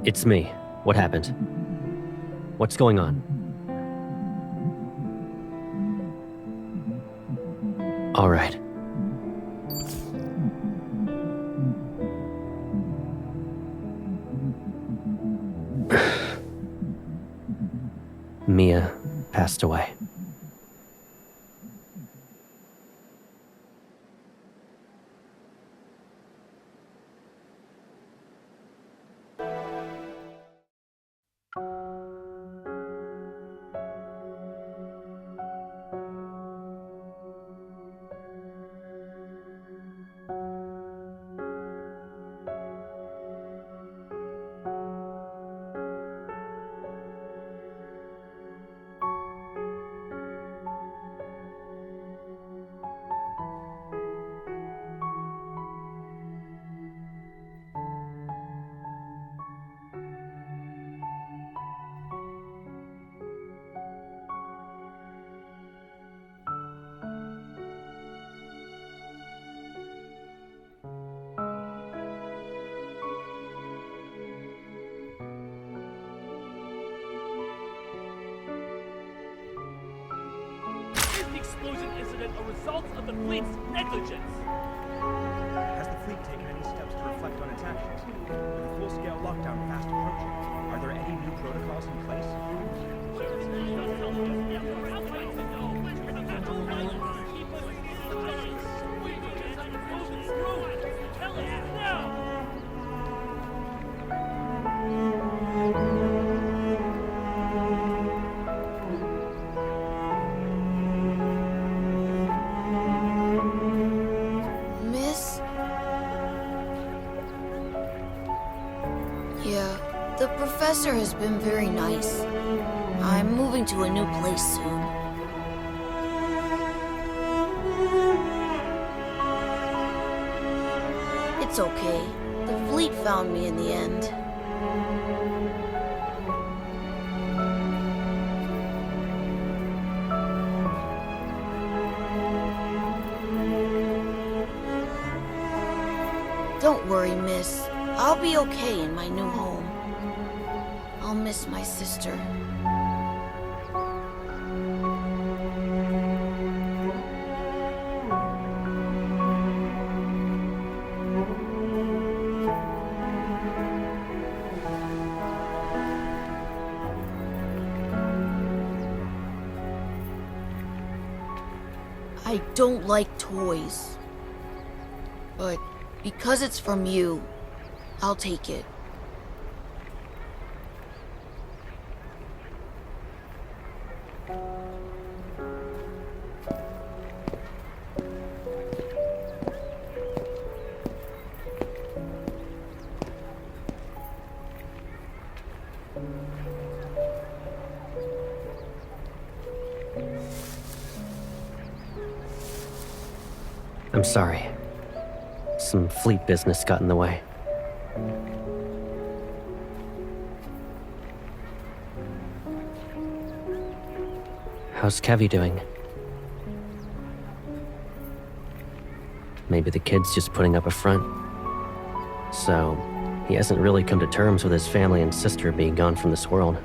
It's me. What happened? What's going on? All right. Mia passed away. Explosion incident a result of the fleet's negligence. Has the fleet taken any steps to reflect on its actions? With a full-scale lockdown fast approaching, are there any new protocols in place? The professor has been very nice. I'm moving to a new place soon. It's okay. The fleet found me in the end. Don't worry, miss. I'll be okay in my new home. I'll miss my sister. I don't like toys. But because it's from you, I'll take it. I'm sorry. Some fleet business got in the way. How's Kevy doing? Maybe the kid's just putting up a front. So, he hasn't really come to terms with his family and sister being gone from this world.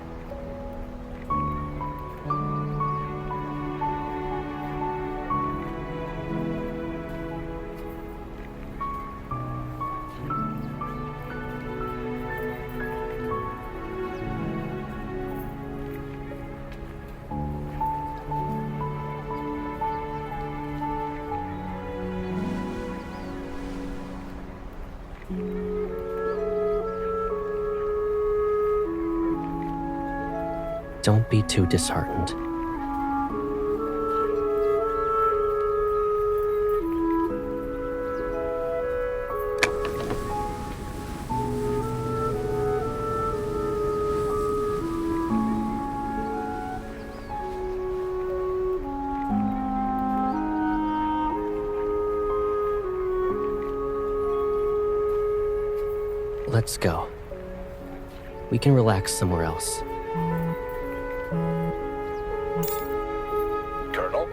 Don't be too disheartened. Let's go. We can relax somewhere else. Colonel?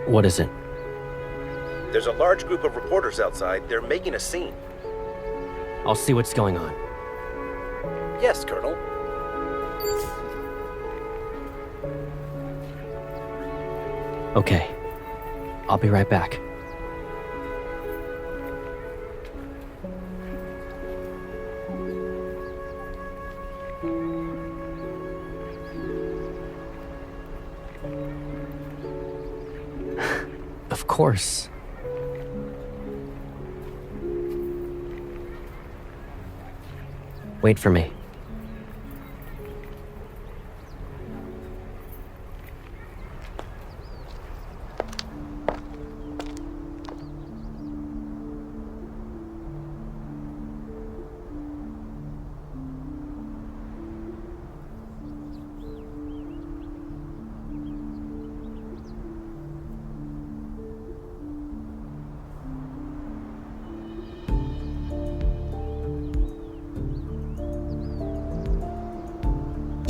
What is it? There's a large group of reporters outside. They're making a scene. I'll see what's going on. Yes, Colonel. Okay. I'll be right back. Of course. Wait for me.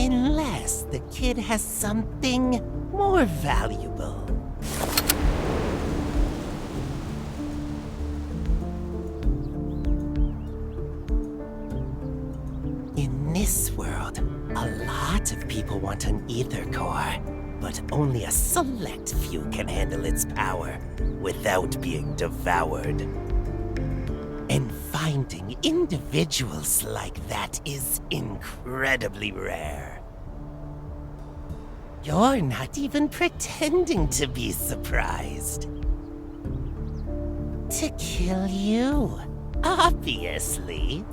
Unless the kid has something more valuable. In this world, a lot of people want an ether core, but only a select few can handle its power without being devoured. And finding individuals like that is incredibly rare. You're not even pretending to be surprised. To kill you, obviously.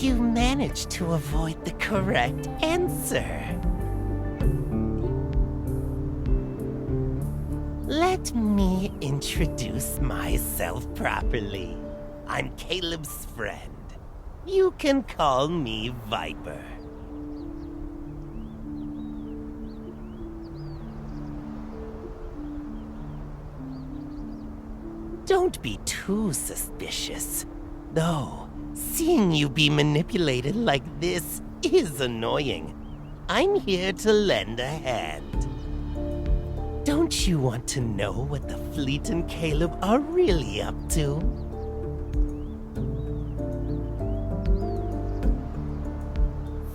You managed to avoid the correct answer. Let me introduce myself properly. I'm Caleb's friend. You can call me Viper. Don't be too suspicious. Though, seeing you be manipulated like this is annoying. I'm here to lend a hand. Don't you want to know what the fleet and Caleb are really up to?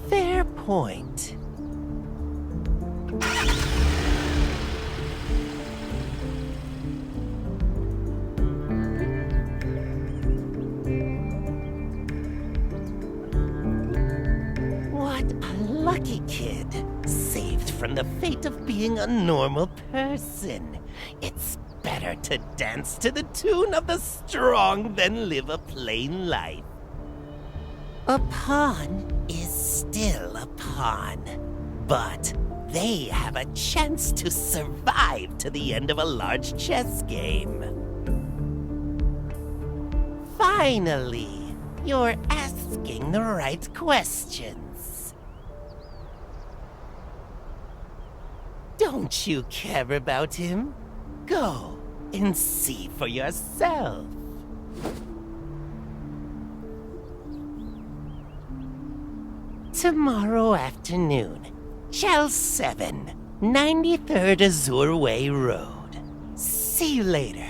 Fair point. What a lucky kid. Saved from the fate of being a normal person. It's better to dance to the tune of the strong than live a plain life. A pawn is still a pawn, but they have a chance to survive to the end of a large chess game. Finally, you're asking the right questions. Don't you care about him? Go and see for yourself. Tomorrow afternoon, Shell 7, 93rd Azure Way Road. See you later.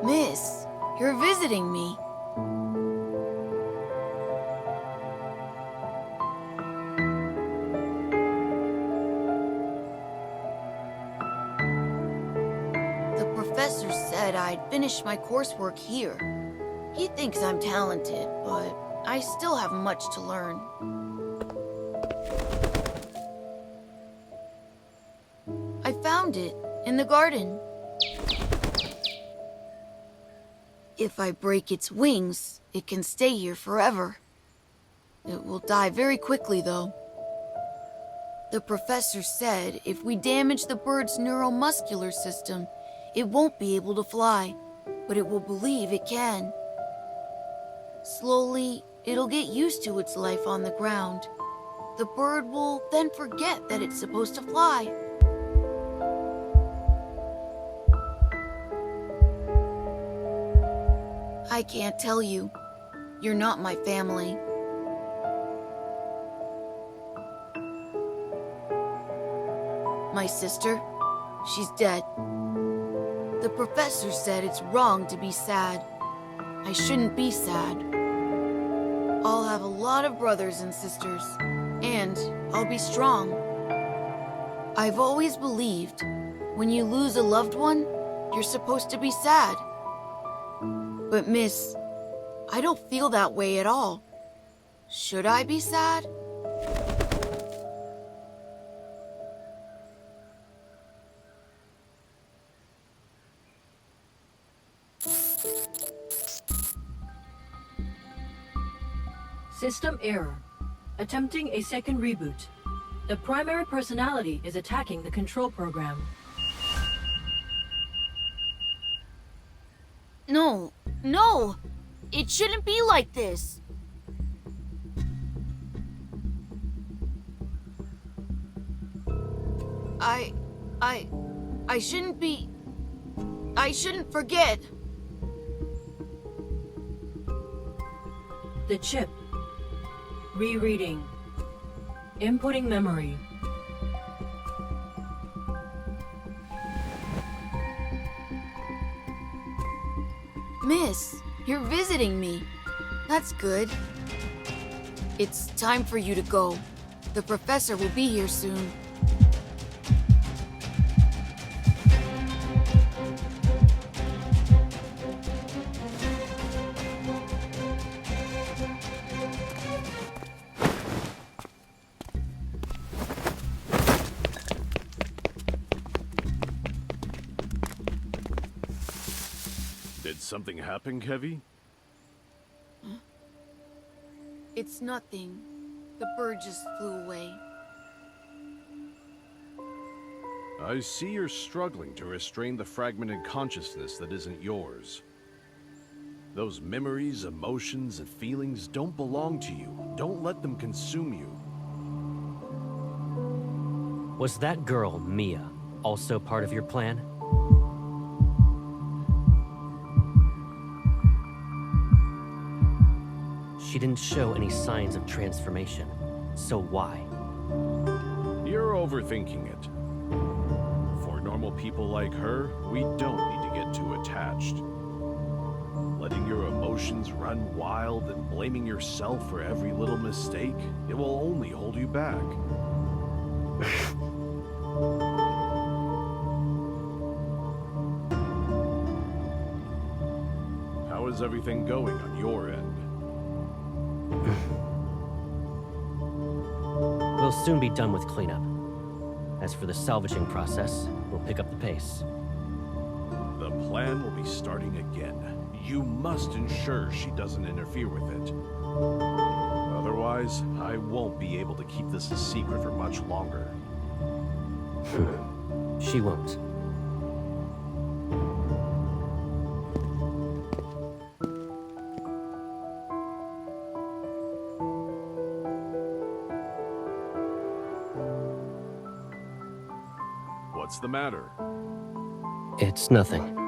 Miss, you're visiting me. The professor said I'd finish my coursework here. He thinks I'm talented, but I still have much to learn. I found it in the garden. If I break its wings, it can stay here forever. It will die very quickly, though. The professor said if we damage the bird's neuromuscular system, it won't be able to fly, but it will believe it can. Slowly, it'll get used to its life on the ground. The bird will then forget that it's supposed to fly. I can't tell you. You're not my family. My sister, she's dead. The professor said it's wrong to be sad. I shouldn't be sad. I'll have a lot of brothers and sisters, and I'll be strong. I've always believed when you lose a loved one, you're supposed to be sad. But miss, I don't feel that way at all. Should I be sad? System error. Attempting a second reboot. The primary personality is attacking the control program. No, no! It shouldn't be like this! I shouldn't be... I shouldn't forget. The chip. Rereading. Inputting memory. Miss, you're visiting me. That's good. It's time for you to go. The professor will be here soon. Did something happen, Kevy? It's nothing. The bird just flew away. I see you're struggling to restrain the fragmented consciousness that isn't yours. Those memories, emotions, and feelings don't belong to you. Don't let them consume you. Was that girl, Mia, also part of your plan? She didn't show any signs of transformation, so why? You're overthinking it. For normal people like her, we don't need to get too attached. Letting your emotions emotions run wild and blaming yourself for every little mistake, it will only hold you back. How is everything going on your end? We'll soon be done with cleanup. As for the salvaging process, we'll pick up the pace. The plan will be starting again. You must ensure she doesn't interfere with it. Otherwise, I won't be able to keep this a secret for much longer. She won't. What's the matter? It's nothing.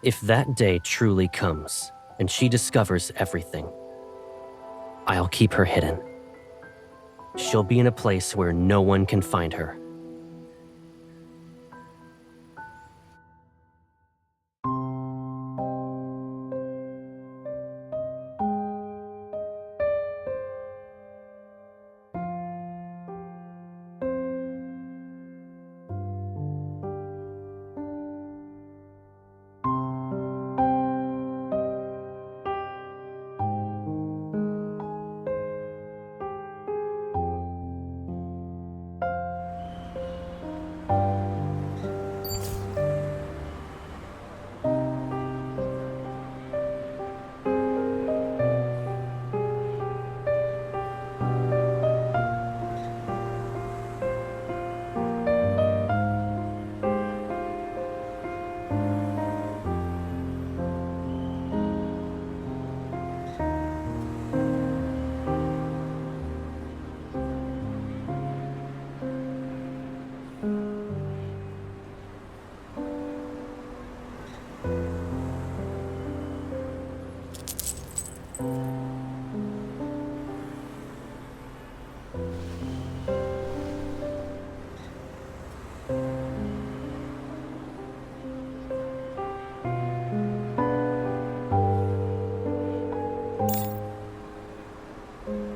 If that day truly comes, and she discovers everything, I'll keep her hidden. She'll be in a place where no one can find her.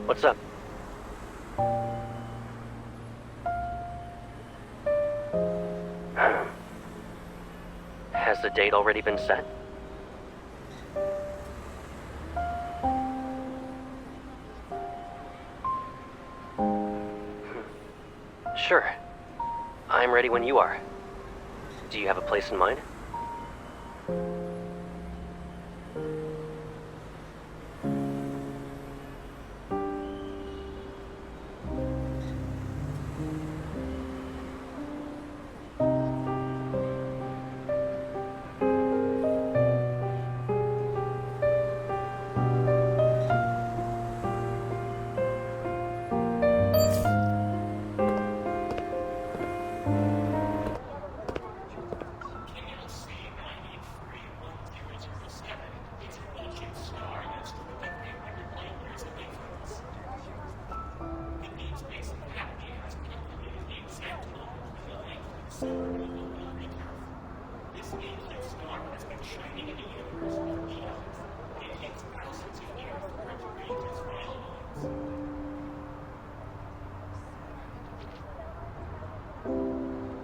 What's up? Has the date already been set? Sure. I'm ready when you are. Do you have a place in mind?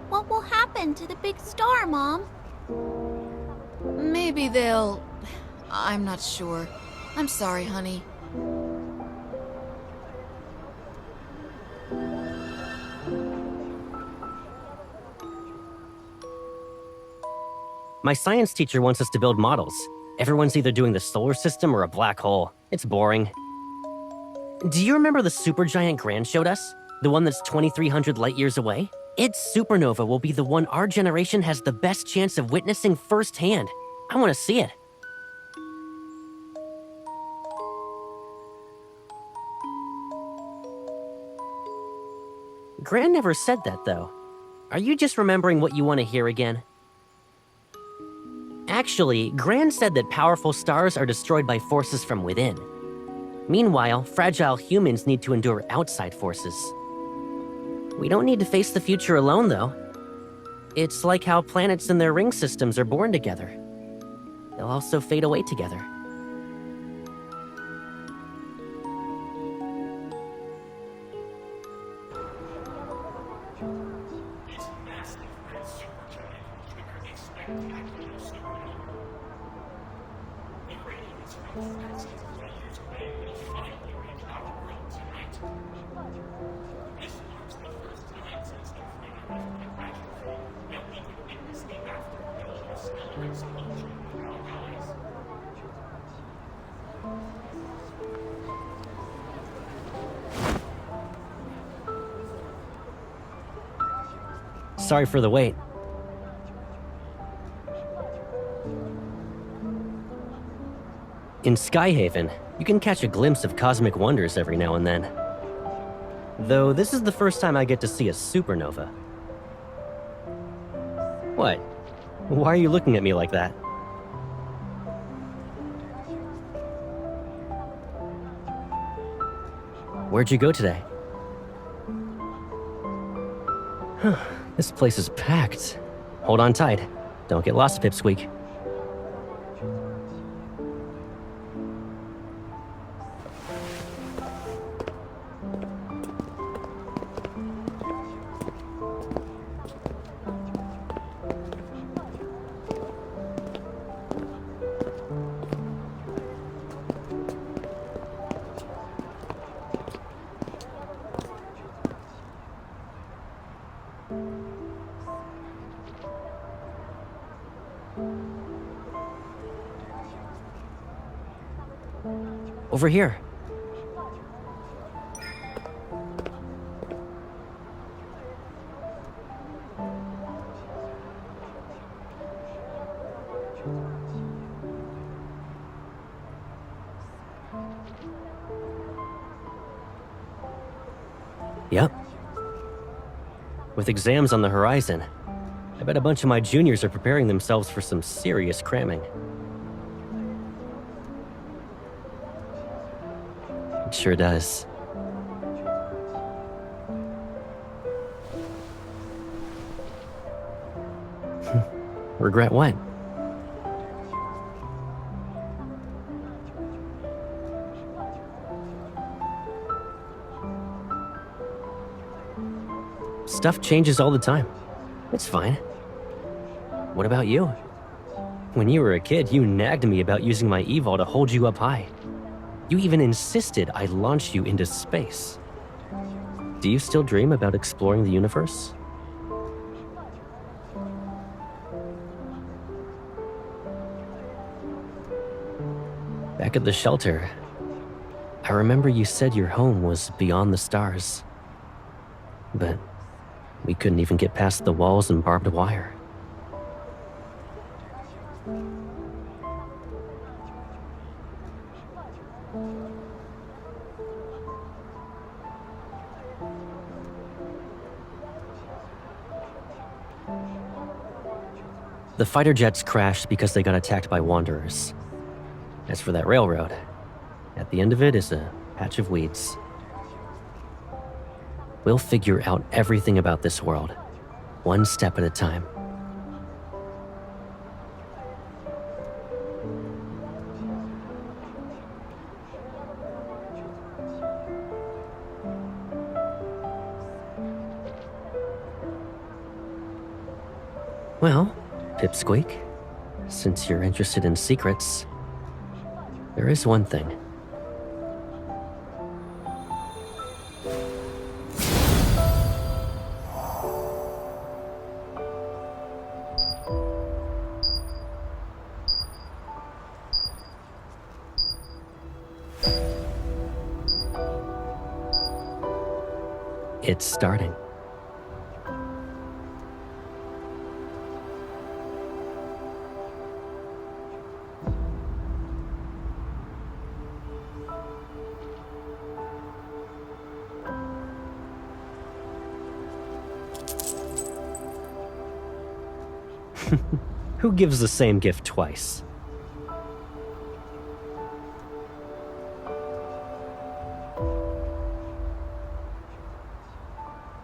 What will happen to the big star, Mom? Maybe they'll... I'm not sure. I'm sorry, honey. My science teacher wants us to build models. Everyone's either doing the solar system or a black hole. It's boring. Do you remember the supergiant Gran showed us? The one that's 2,300 light years away? Its supernova will be the one our generation has the best chance of witnessing firsthand. I want to see it. Gran never said that, though. Are you just remembering what you want to hear again? Actually, Gran said that powerful stars are destroyed by forces from within. Meanwhile, fragile humans need to endure outside forces. We don't need to face the future alone, though. It's like how planets and their ring systems are born together. They'll also fade away together. Sorry for the wait. In Skyhaven, you can catch a glimpse of cosmic wonders every now and then. Though this is the first time I get to see a supernova. What? Why are you looking at me like that? Where'd you go today? This place is packed. Hold on tight. Don't get lost, Pipsqueak. Over here. Yep. With exams on the horizon, I bet a bunch of my juniors are preparing themselves for some serious cramming. It sure does. Regret what? Stuff changes all the time. It's fine. What about you? When you were a kid, you nagged me about using my evol to hold you up high. You even insisted I launch you into space. Do you still dream about exploring the universe? Back at the shelter, I remember you said your home was beyond the stars. But we couldn't even get past the walls and barbed wire. The fighter jets crashed because they got attacked by wanderers. As for that railroad, at the end of it is a patch of weeds. We'll figure out everything about this world, one step at a time. Well, Pipsqueak, since you're interested in secrets, there is one thing. It's starting. Who gives the same gift twice?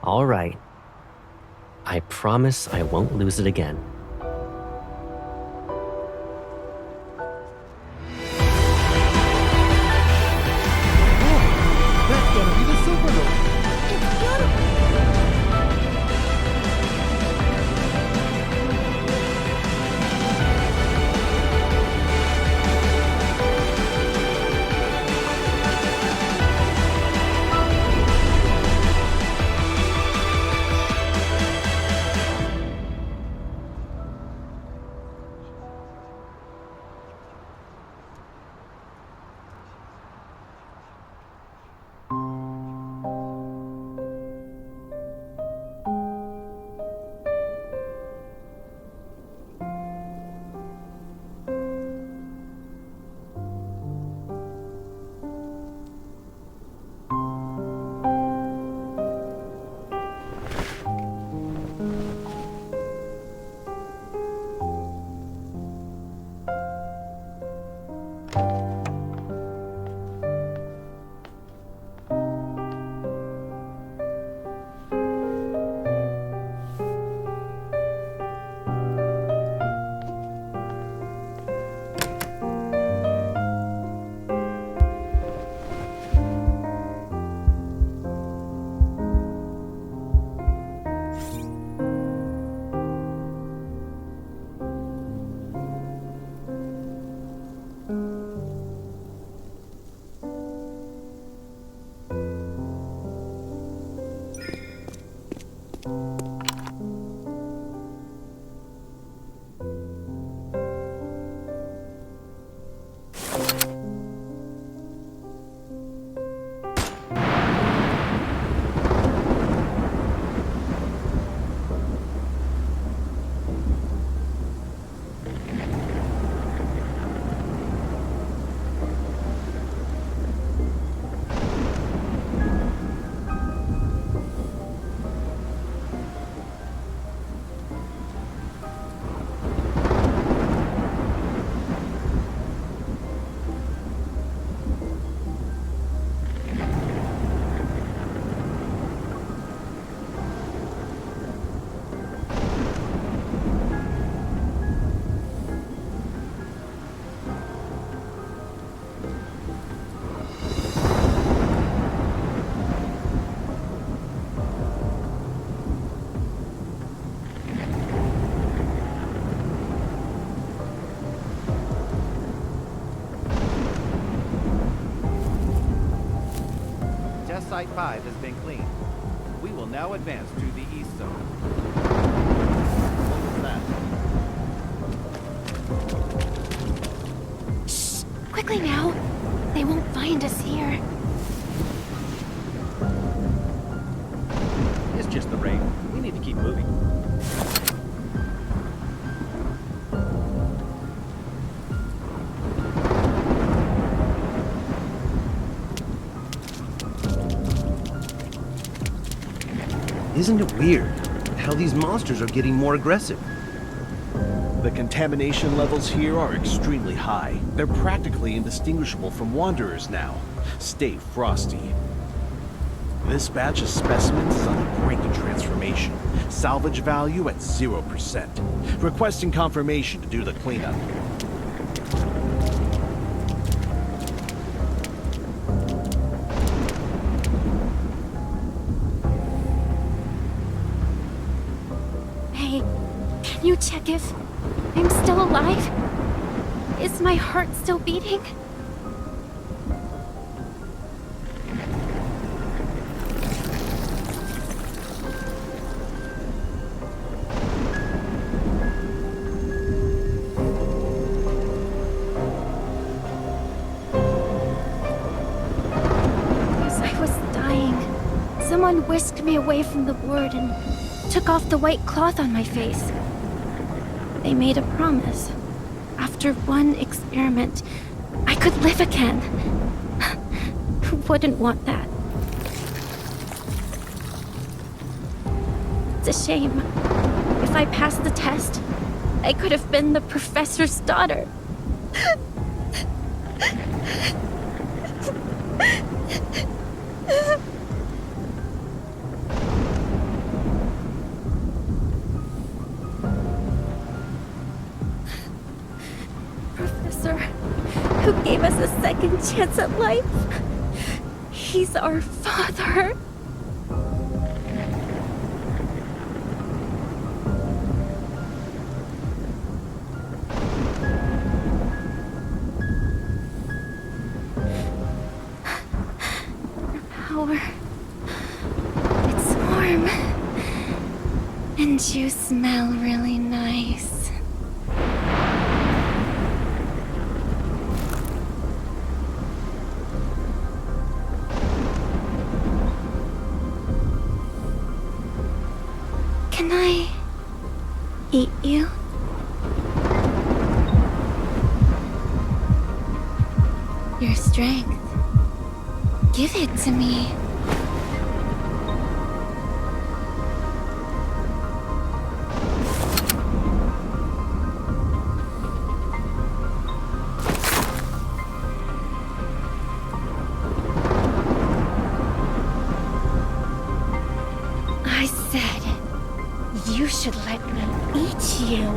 All right. I promise I won't lose it again. That's gonna be the supernova. It's beautiful. Site 5 has been cleaned. We will now advance to the east zone. What was that? Shh! Quickly now! They won't find us here. It's just the rain. We need to keep moving. Isn't it weird how these monsters are getting more aggressive? The contamination levels here are extremely high. They're practically indistinguishable from wanderers now. Stay frosty. This batch of specimens is on the brink of transformation. Salvage value at 0%. Requesting confirmation to do the cleanup. Can you check if I'm still alive? Is my heart still beating? As I was dying, someone whisked me away from the ward and took off the white cloth on my face. They made a promise. After one experiment, I could live again. Who wouldn't want that? It's a shame. If I passed the test, I could have been the professor's daughter. who gave us a second chance at life. He's our father. It's warm. And you smell really nice. Can I eat you? Your strength. Give it to me. I said, you should let me eat you.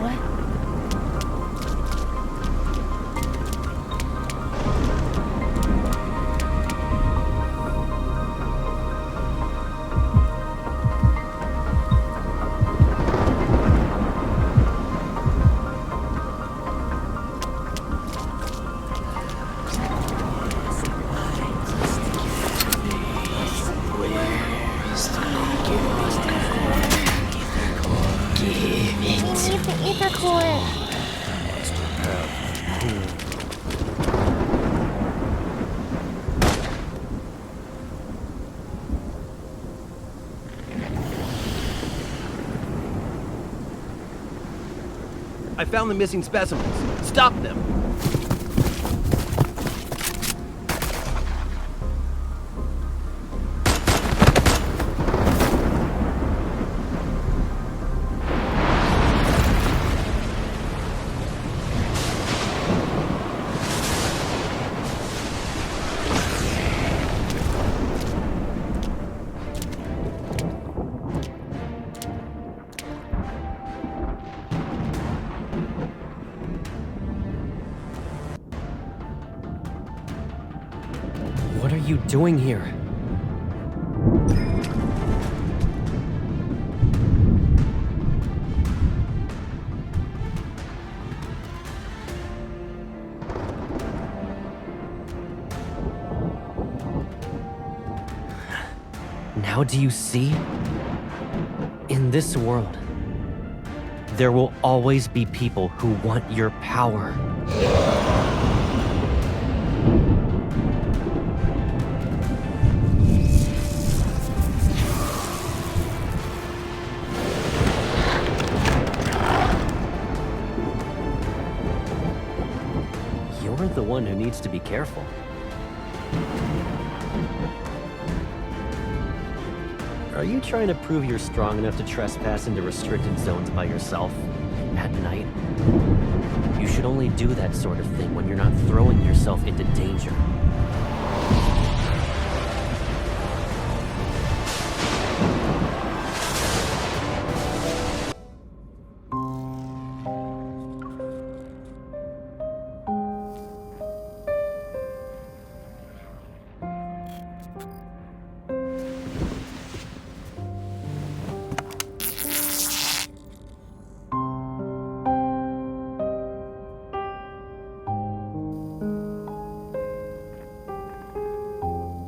I found the missing specimens. Stop them! What are you doing here? Now do you see? In this world, there will always be people who want your power. You're the one who needs to be careful. Are you trying to prove you're strong enough to trespass into restricted zones by yourself? At night? You should only do that sort of thing when you're not throwing yourself into danger.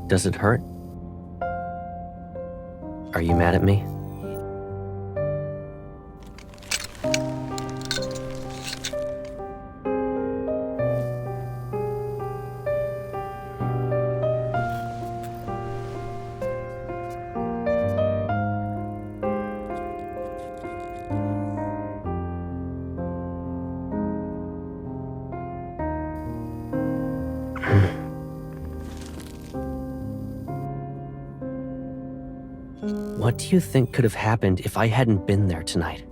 Does it hurt? Are you mad at me? What do you think could have happened if I hadn't been there tonight?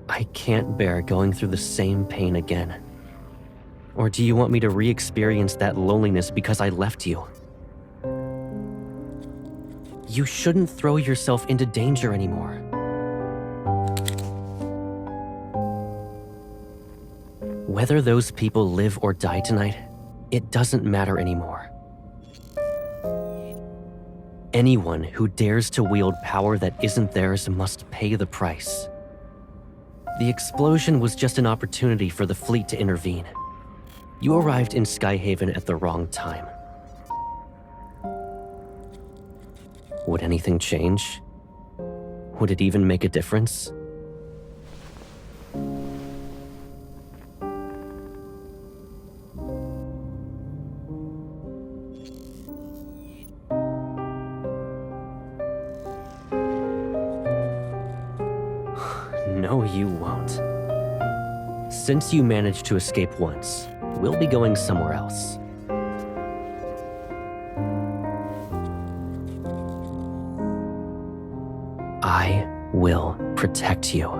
I can't bear going through the same pain again. Or do you want me to re-experience that loneliness because I left you? You shouldn't throw yourself into danger anymore. Whether those people live or die tonight, it doesn't matter anymore. Anyone who dares to wield power that isn't theirs must pay the price. The explosion was just an opportunity for the fleet to intervene. You arrived in Skyhaven at the wrong time. Would anything change? Would it even make a difference? No, you won't. Since you managed to escape once, we'll be going somewhere else. I will protect you.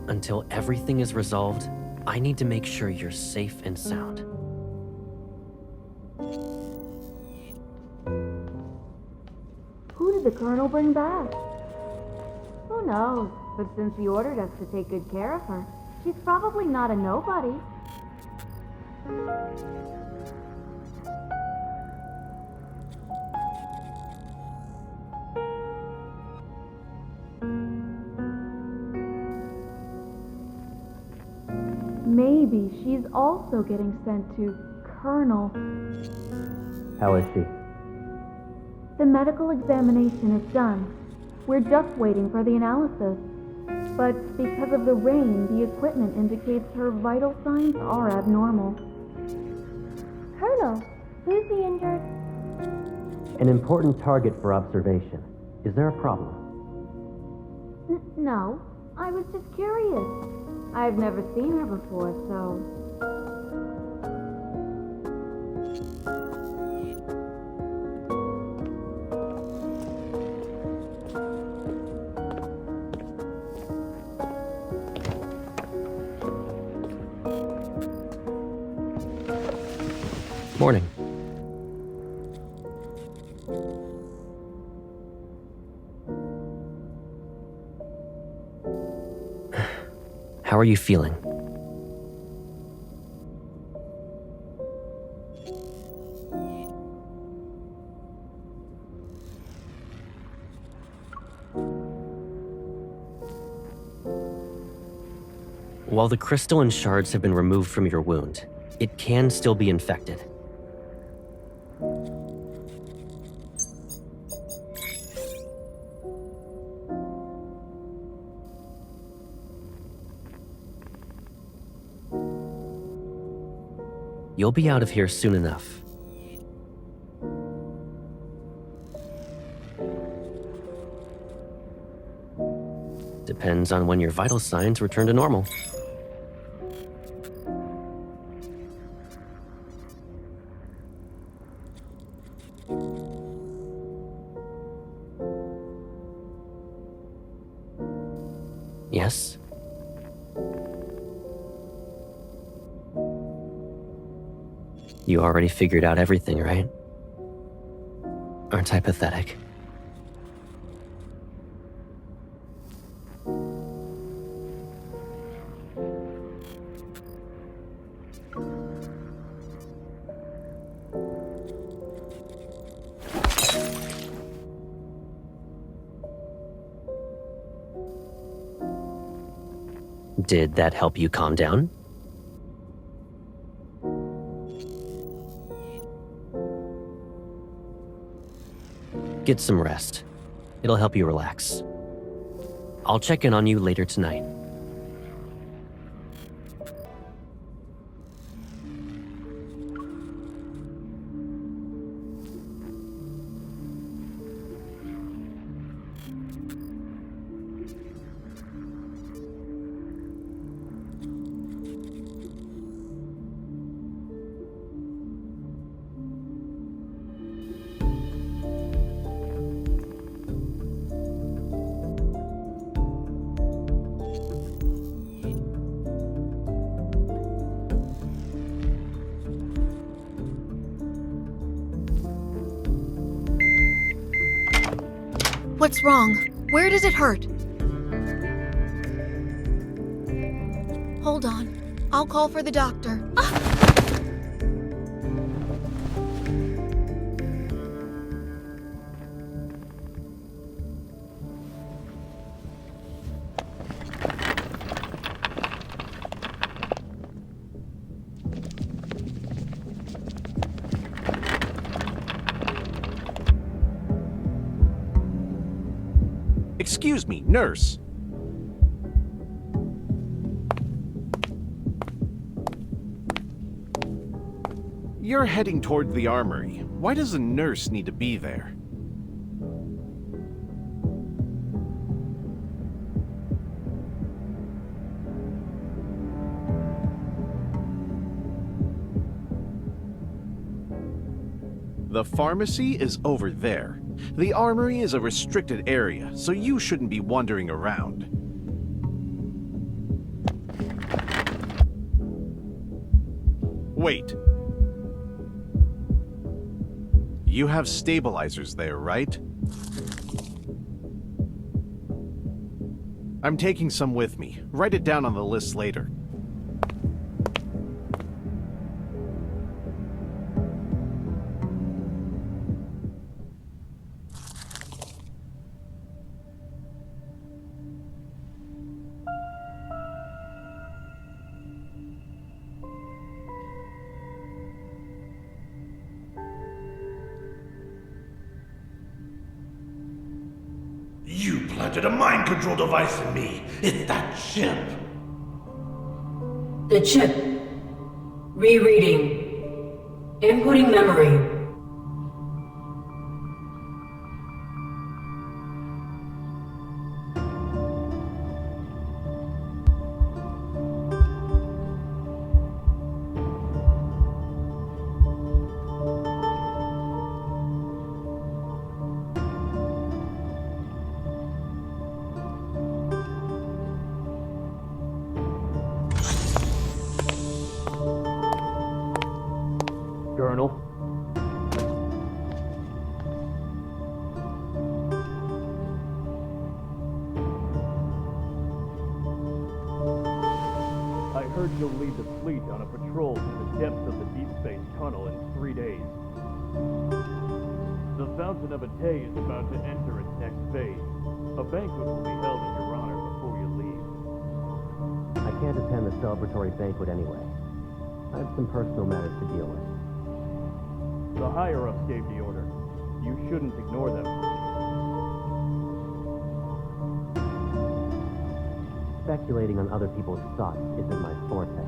Until everything is resolved, I need to make sure you're safe and sound. Who did the Colonel bring back? Who knows? But since she ordered us to take good care of her, she's probably not a nobody. Maybe she's also getting sent to Colonel. How is she? The medical examination is done. We're just waiting for the analysis. But because of the rain, the equipment indicates her vital signs are abnormal. Colonel, who's the injured? An important target for observation. Is there a problem? No, I was just curious. I've never seen her before, so... Morning. How are you feeling? While the crystalline shards have been removed from your wound, it can still be infected. You'll be out of here soon enough. Depends on when your vital signs return to normal. Yes? You already figured out everything, right? Aren't I pathetic? Did that help you calm down? Get some rest. It'll help you relax. I'll check in on you later tonight. What's wrong? Where does it hurt? Hold on. I'll call for the doctor. Excuse me, nurse. You're heading toward the armory. Why does a nurse need to be there? The pharmacy is over there. The armory is a restricted area, so you shouldn't be wandering around. Wait. You have stabilizers there, right? I'm taking some with me. Write it down on the list later. You planted a mind control device in me. It's that chip. The chip. Rereading. Inputting memory. Colonel. I heard you'll lead the fleet on a patrol through the depths of the deep space tunnel in 3 days. The Fountain of Otome is about to enter its next phase. A banquet will be held in your honor before you leave. I can't attend the celebratory banquet anyway. I have some personal matters to deal with. The higher-ups gave the order. You shouldn't ignore them. Speculating on other people's thoughts isn't my forte.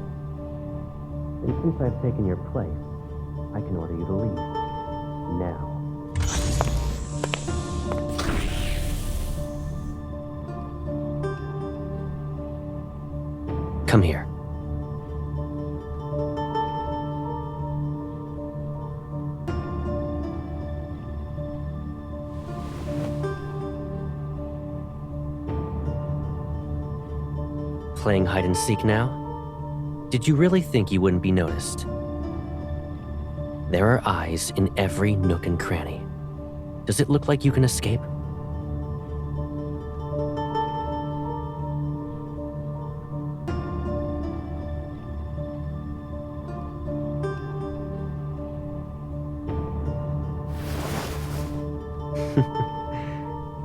And since I've taken your place, I can order you to leave. Now. Come here. Playing hide and seek now? Did you really think you wouldn't be noticed? There are eyes in every nook and cranny. Does it look like you can escape?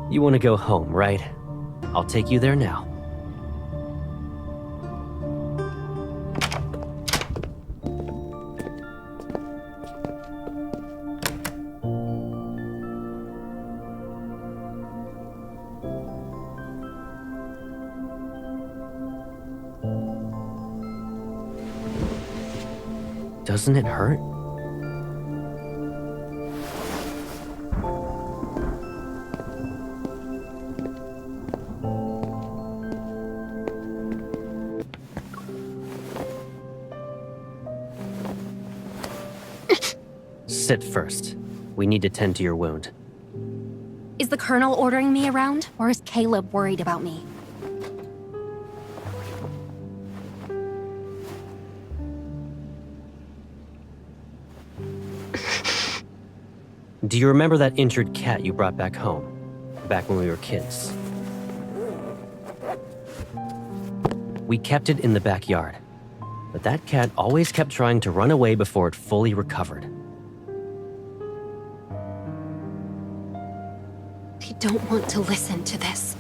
You want to go home, right? I'll take you there now. Doesn't it hurt? Sit first. We need to tend to your wound. Is the Colonel ordering me around, or is Caleb worried about me? Do you remember that injured cat you brought back home? Back when we were kids? We kept it in the backyard. But that cat always kept trying to run away before it fully recovered. I don't want to listen to this.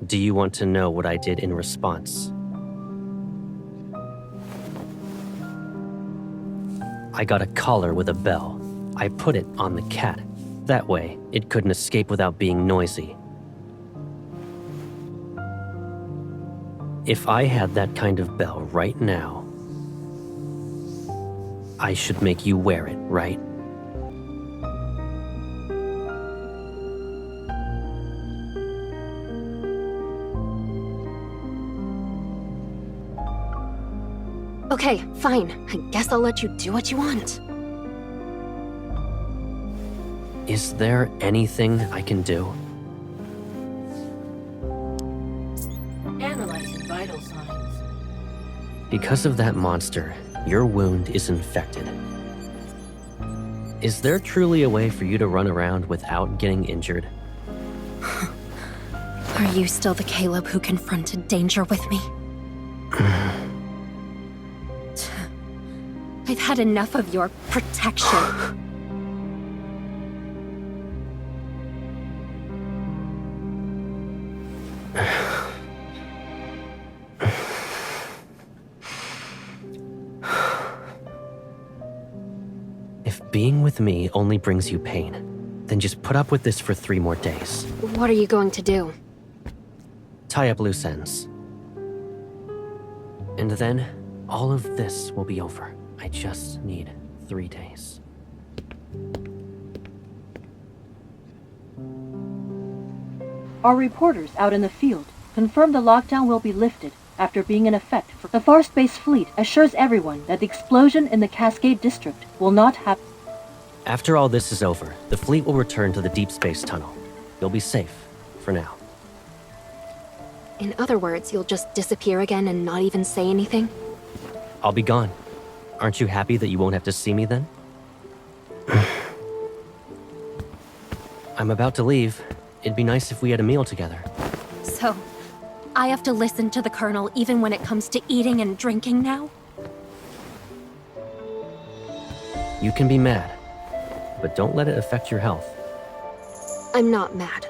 Do you want to know what I did in response? I got a collar with a bell. I put it on the cat. That way, it couldn't escape without being noisy. If I had that kind of bell right now, I should make you wear it, right? Okay, fine. I guess I'll let you do what you want. Is there anything I can do? Analyzing vital signs. Because of that monster, your wound is infected. Is there truly a way for you to run around without getting injured? Are you still the Caleb who confronted danger with me? I've had enough of your protection. If being with me only brings you pain, then just put up with this for 3 more days. What are you going to do? Tie up loose ends. And then, all of this will be over. I just need 3 days. Our reporters out in the field confirm the lockdown will be lifted after being in effect. The Far Space Fleet assures everyone that the explosion in the Cascade District will not happen. After all this is over, the fleet will return to the Deep Space Tunnel. You'll be safe, for now. In other words, you'll just disappear again and not even say anything? I'll be gone. Aren't you happy that you won't have to see me then? I'm about to leave. It'd be nice if we had a meal together. So, I have to listen to the Colonel even when it comes to eating and drinking now? You can be mad, but don't let it affect your health. I'm not mad.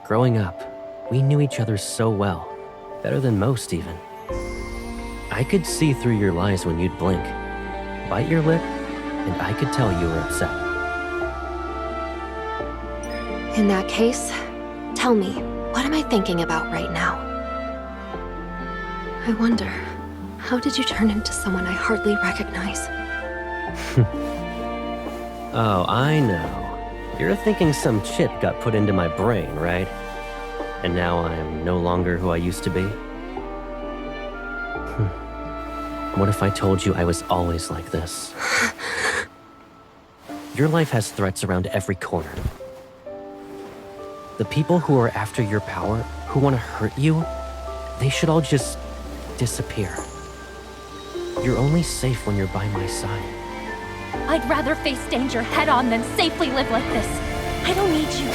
Growing up, we knew each other so well. Better than most, even. I could see through your lies when you'd blink. Bite your lip, and I could tell you were upset. In that case, tell me, what am I thinking about right now? I wonder, how did you turn into someone I hardly recognize? Oh, I know. You're thinking some chip got put into my brain, right? And now I'm no longer who I used to be? What if I told you I was always like this? Your life has threats around every corner. The people who are after your power, who want to hurt you, they should all just disappear. You're only safe when you're by my side. I'd rather face danger head-on than safely live like this. I don't need you.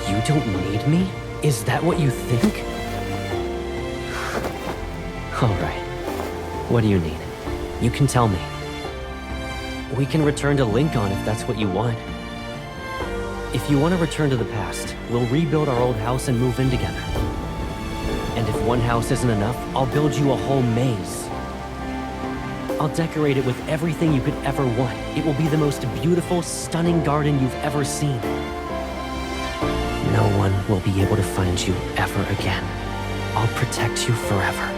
You don't need me? Is that what you think? All right. What do you need? You can tell me. We can return to Lincoln if that's what you want. If you want to return to the past, we'll rebuild our old house and move in together. And if one house isn't enough, I'll build you a whole maze. I'll decorate it with everything you could ever want. It will be the most beautiful, stunning garden you've ever seen. No one will be able to find you ever again. I'll protect you forever.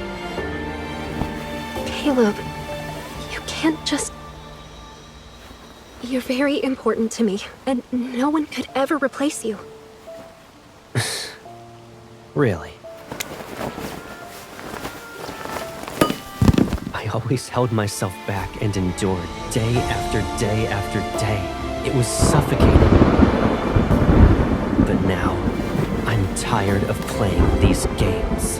Caleb, you can't just... You're very important to me, and no one could ever replace you. Really? I always held myself back and endured day after day after day. It was suffocating. But now, I'm tired of playing these games.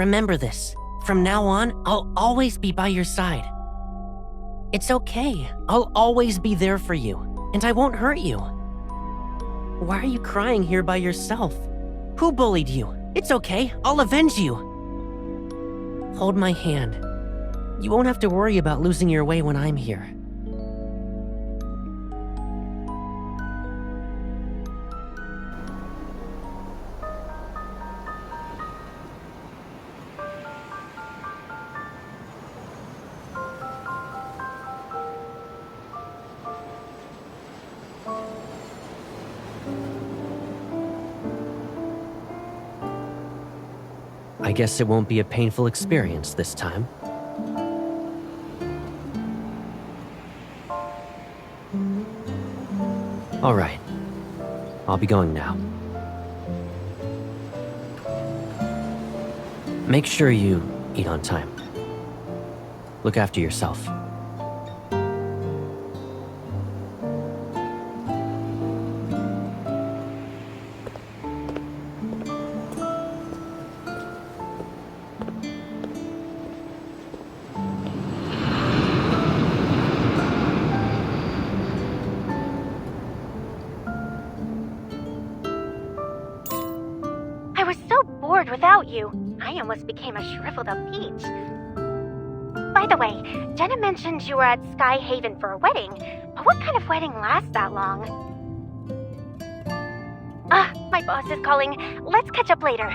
remember this. From now on, I'll always be by your side. It's okay. I'll always be there for you, and I won't hurt you. Why are you crying here by yourself? Who bullied you? It's okay. I'll avenge you. Hold my hand. You won't have to worry about losing your way when I'm here. I guess it won't be a painful experience this time. All right. I'll be going now. Make sure you eat on time. Look after yourself. I was so bored without you. I almost became a shriveled up peach. By the way, Jenna mentioned you were at Sky Haven for a wedding, but what kind of wedding lasts that long? My boss is calling. Let's catch up later.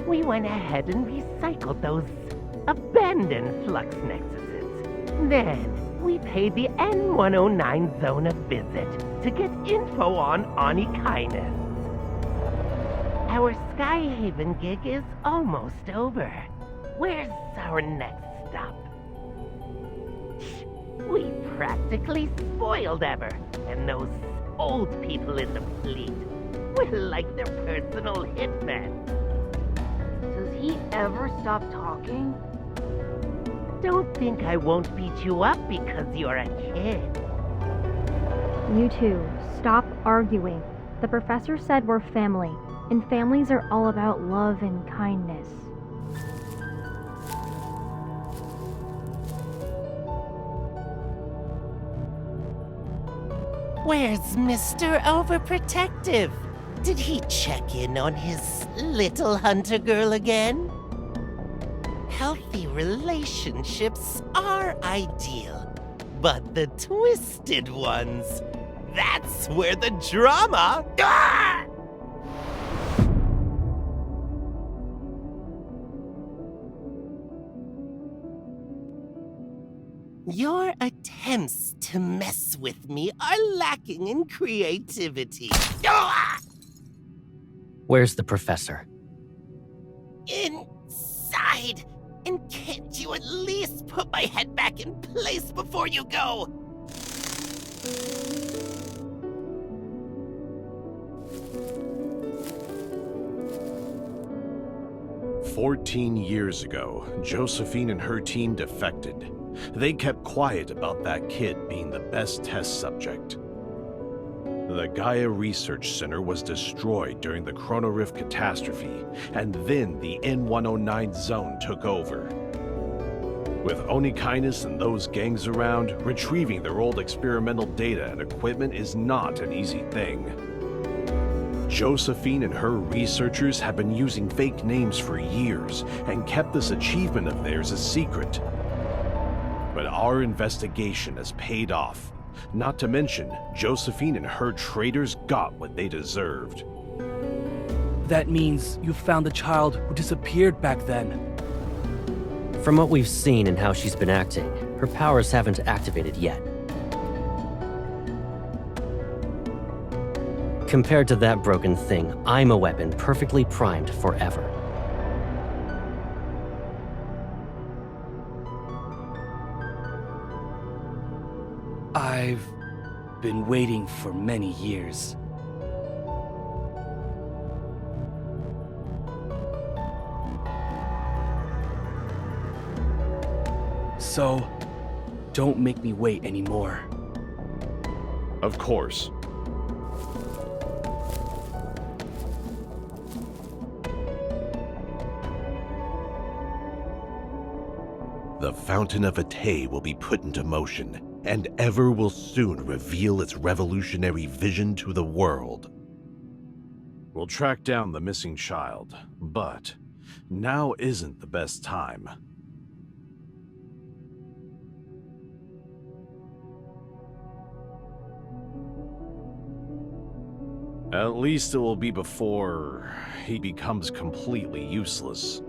We went ahead and recycled those abandoned flux nexuses. Then, we paid the N109 zone a visit to get info on Hikari. Our Sky Haven gig is almost over. Where's our next stop? We practically spoiled Ever, and those old people in the fleet were like their personal hitmen. Does he ever stop talking? Don't think I won't beat you up because you're a kid. You two, stop arguing. The professor said we're family, and families are all about love and kindness. Where's Mr. Overprotective? Did he check in on his little hunter girl again? Healthy relationships are ideal, but the twisted ones, that's where the drama... Ah! Your attempts to mess with me are lacking in creativity. Ah! Where's the professor? In you at least put my head back in place before you go? 14 years ago, Josephine and her team defected. They kept quiet about that kid being the best test subject. The Gaia Research Center was destroyed during the Chrono Rift catastrophe, and then the N109 zone took over. With Onikinus and those gangs around, retrieving their old experimental data and equipment is not an easy thing. Josephine and her researchers have been using fake names for years and kept this achievement of theirs a secret. But our investigation has paid off. Not to mention, Josephine and her traitors got what they deserved. That means you found the child who disappeared back then. From what we've seen and how she's been acting, her powers haven't activated yet. Compared to that broken thing, I'm a weapon perfectly primed forever. I've been waiting for many years. So, don't make me wait anymore. Of course. The Fountain of Otome will be put into motion, and Ever will soon reveal its revolutionary vision to the world. We'll track down the missing child, but now isn't the best time. At least it will be before he becomes completely useless.